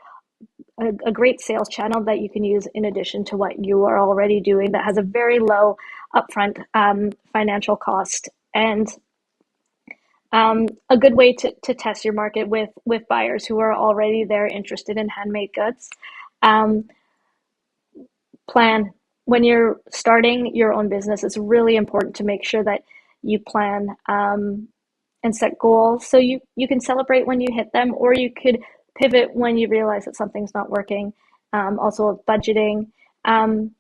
a great sales channel that you can use in addition to what you are already doing that has a very low upfront financial cost, and a good way to test your market with buyers who are already there interested in handmade goods. Um, Plan when you're starting your own business. It's really important to make sure that you plan and set goals so you can celebrate when you hit them, or you could pivot when you realize that something's not working. Also, budgeting. Um,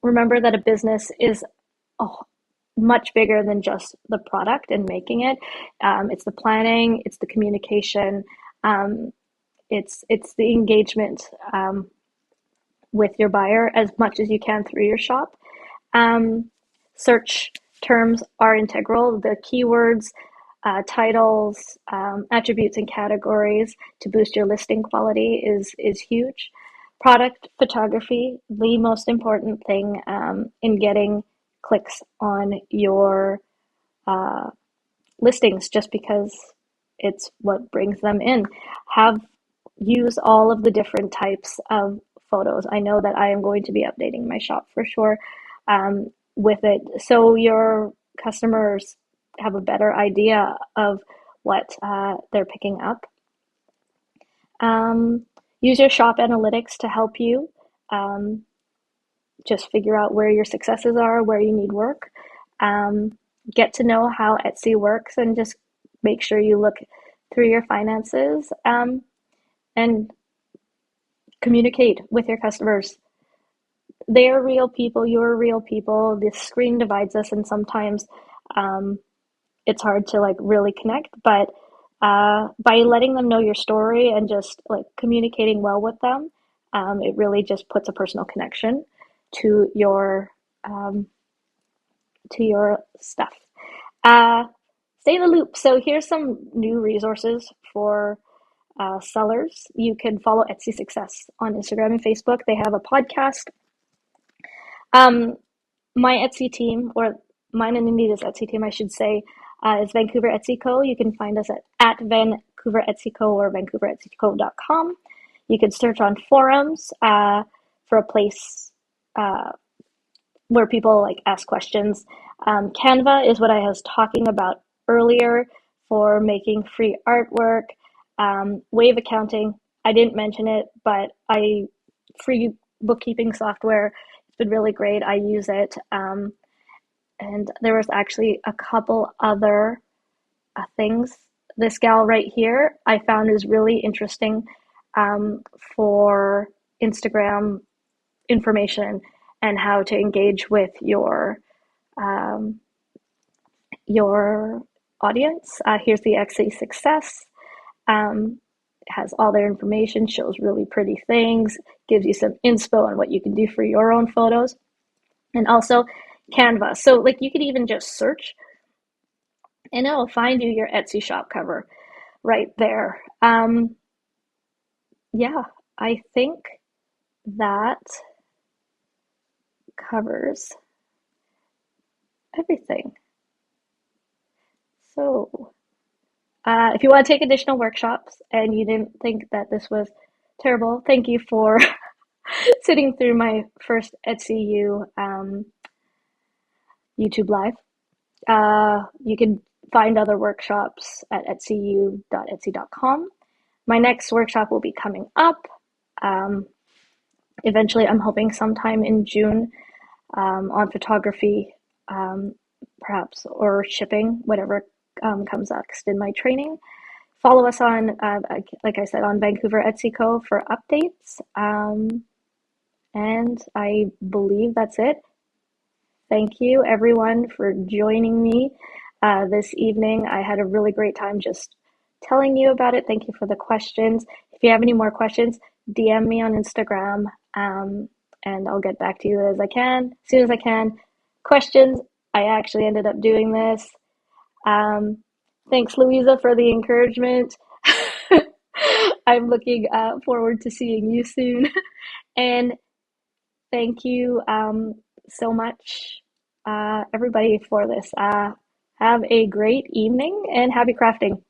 Remember that a business is a much bigger than just the product and making it. It's the planning, it's the communication, um, it's the engagement with your buyer as much as you can through your shop. Um, Search terms are integral. The keywords, titles, attributes, and categories to boost your listing quality is huge. Product photography, the most important thing in getting clicks on your uh, listings, just because it's what brings them in. Have use all of the different types of photos. I know that I am going to be updating my shop for sure with it, so your customers have a better idea of what they're picking up. Um, Use your shop analytics to help you um, just figure out where your successes are, where you need work. Um, get to know how Etsy works, and just make sure you look through your finances and communicate with your customers. They are real people, you're real people. The screen divides us, and sometimes um, it's hard to like really connect, but by letting them know your story and just like communicating well with them, it really just puts a personal connection to um, your stuff. Uh, Stay in the loop. So here's some new resources for sellers. You can follow Etsy Success on Instagram and Facebook. They have a podcast. Um, my Etsy team, or mine and Anita's Etsy team, I should say, is Vancouver Etsy Co. You can find us at Vancouver Etsy Co. or VancouverEtsyCo.com. You can search on forums for a place where people like ask questions. Canva is what I was talking about earlier for making free artwork. Wave accounting, I didn't mention it, but free bookkeeping software. It's been really great. I use it. And there was actually a couple other things. This gal right here I found is really interesting for Instagram information and how to engage with um, your audience. Here's the Etsy Success. It has all their information, shows really pretty things, gives you some inspo on what you can do for your own photos, and also Canva. So like you could even just search and it'll find you your Etsy shop cover right there. Yeah, I think that covers everything. So if you want to take additional workshops and you didn't think that this was terrible, thank you for sitting through my first Etsy YouTube live. You can find other workshops at etsyu.etsy.com. My next workshop will be coming up. Um, Eventually, I'm hoping sometime in June on photography, um, perhaps, or shipping, whatever comes next in my training. Follow us on, like I said, on Vancouver Etsy Co. for updates. And I believe that's it. Thank you, everyone, for joining me this evening. I had a really great time just telling you about it. Thank you for the questions. If you have any more questions, DM me on Instagram, and I'll get back to you as soon as I can. Questions, I actually ended up doing this. Thanks, Louisa, for the encouragement. I'm looking forward to seeing you soon. And thank you so much, everybody, for this. Have a great evening and happy crafting.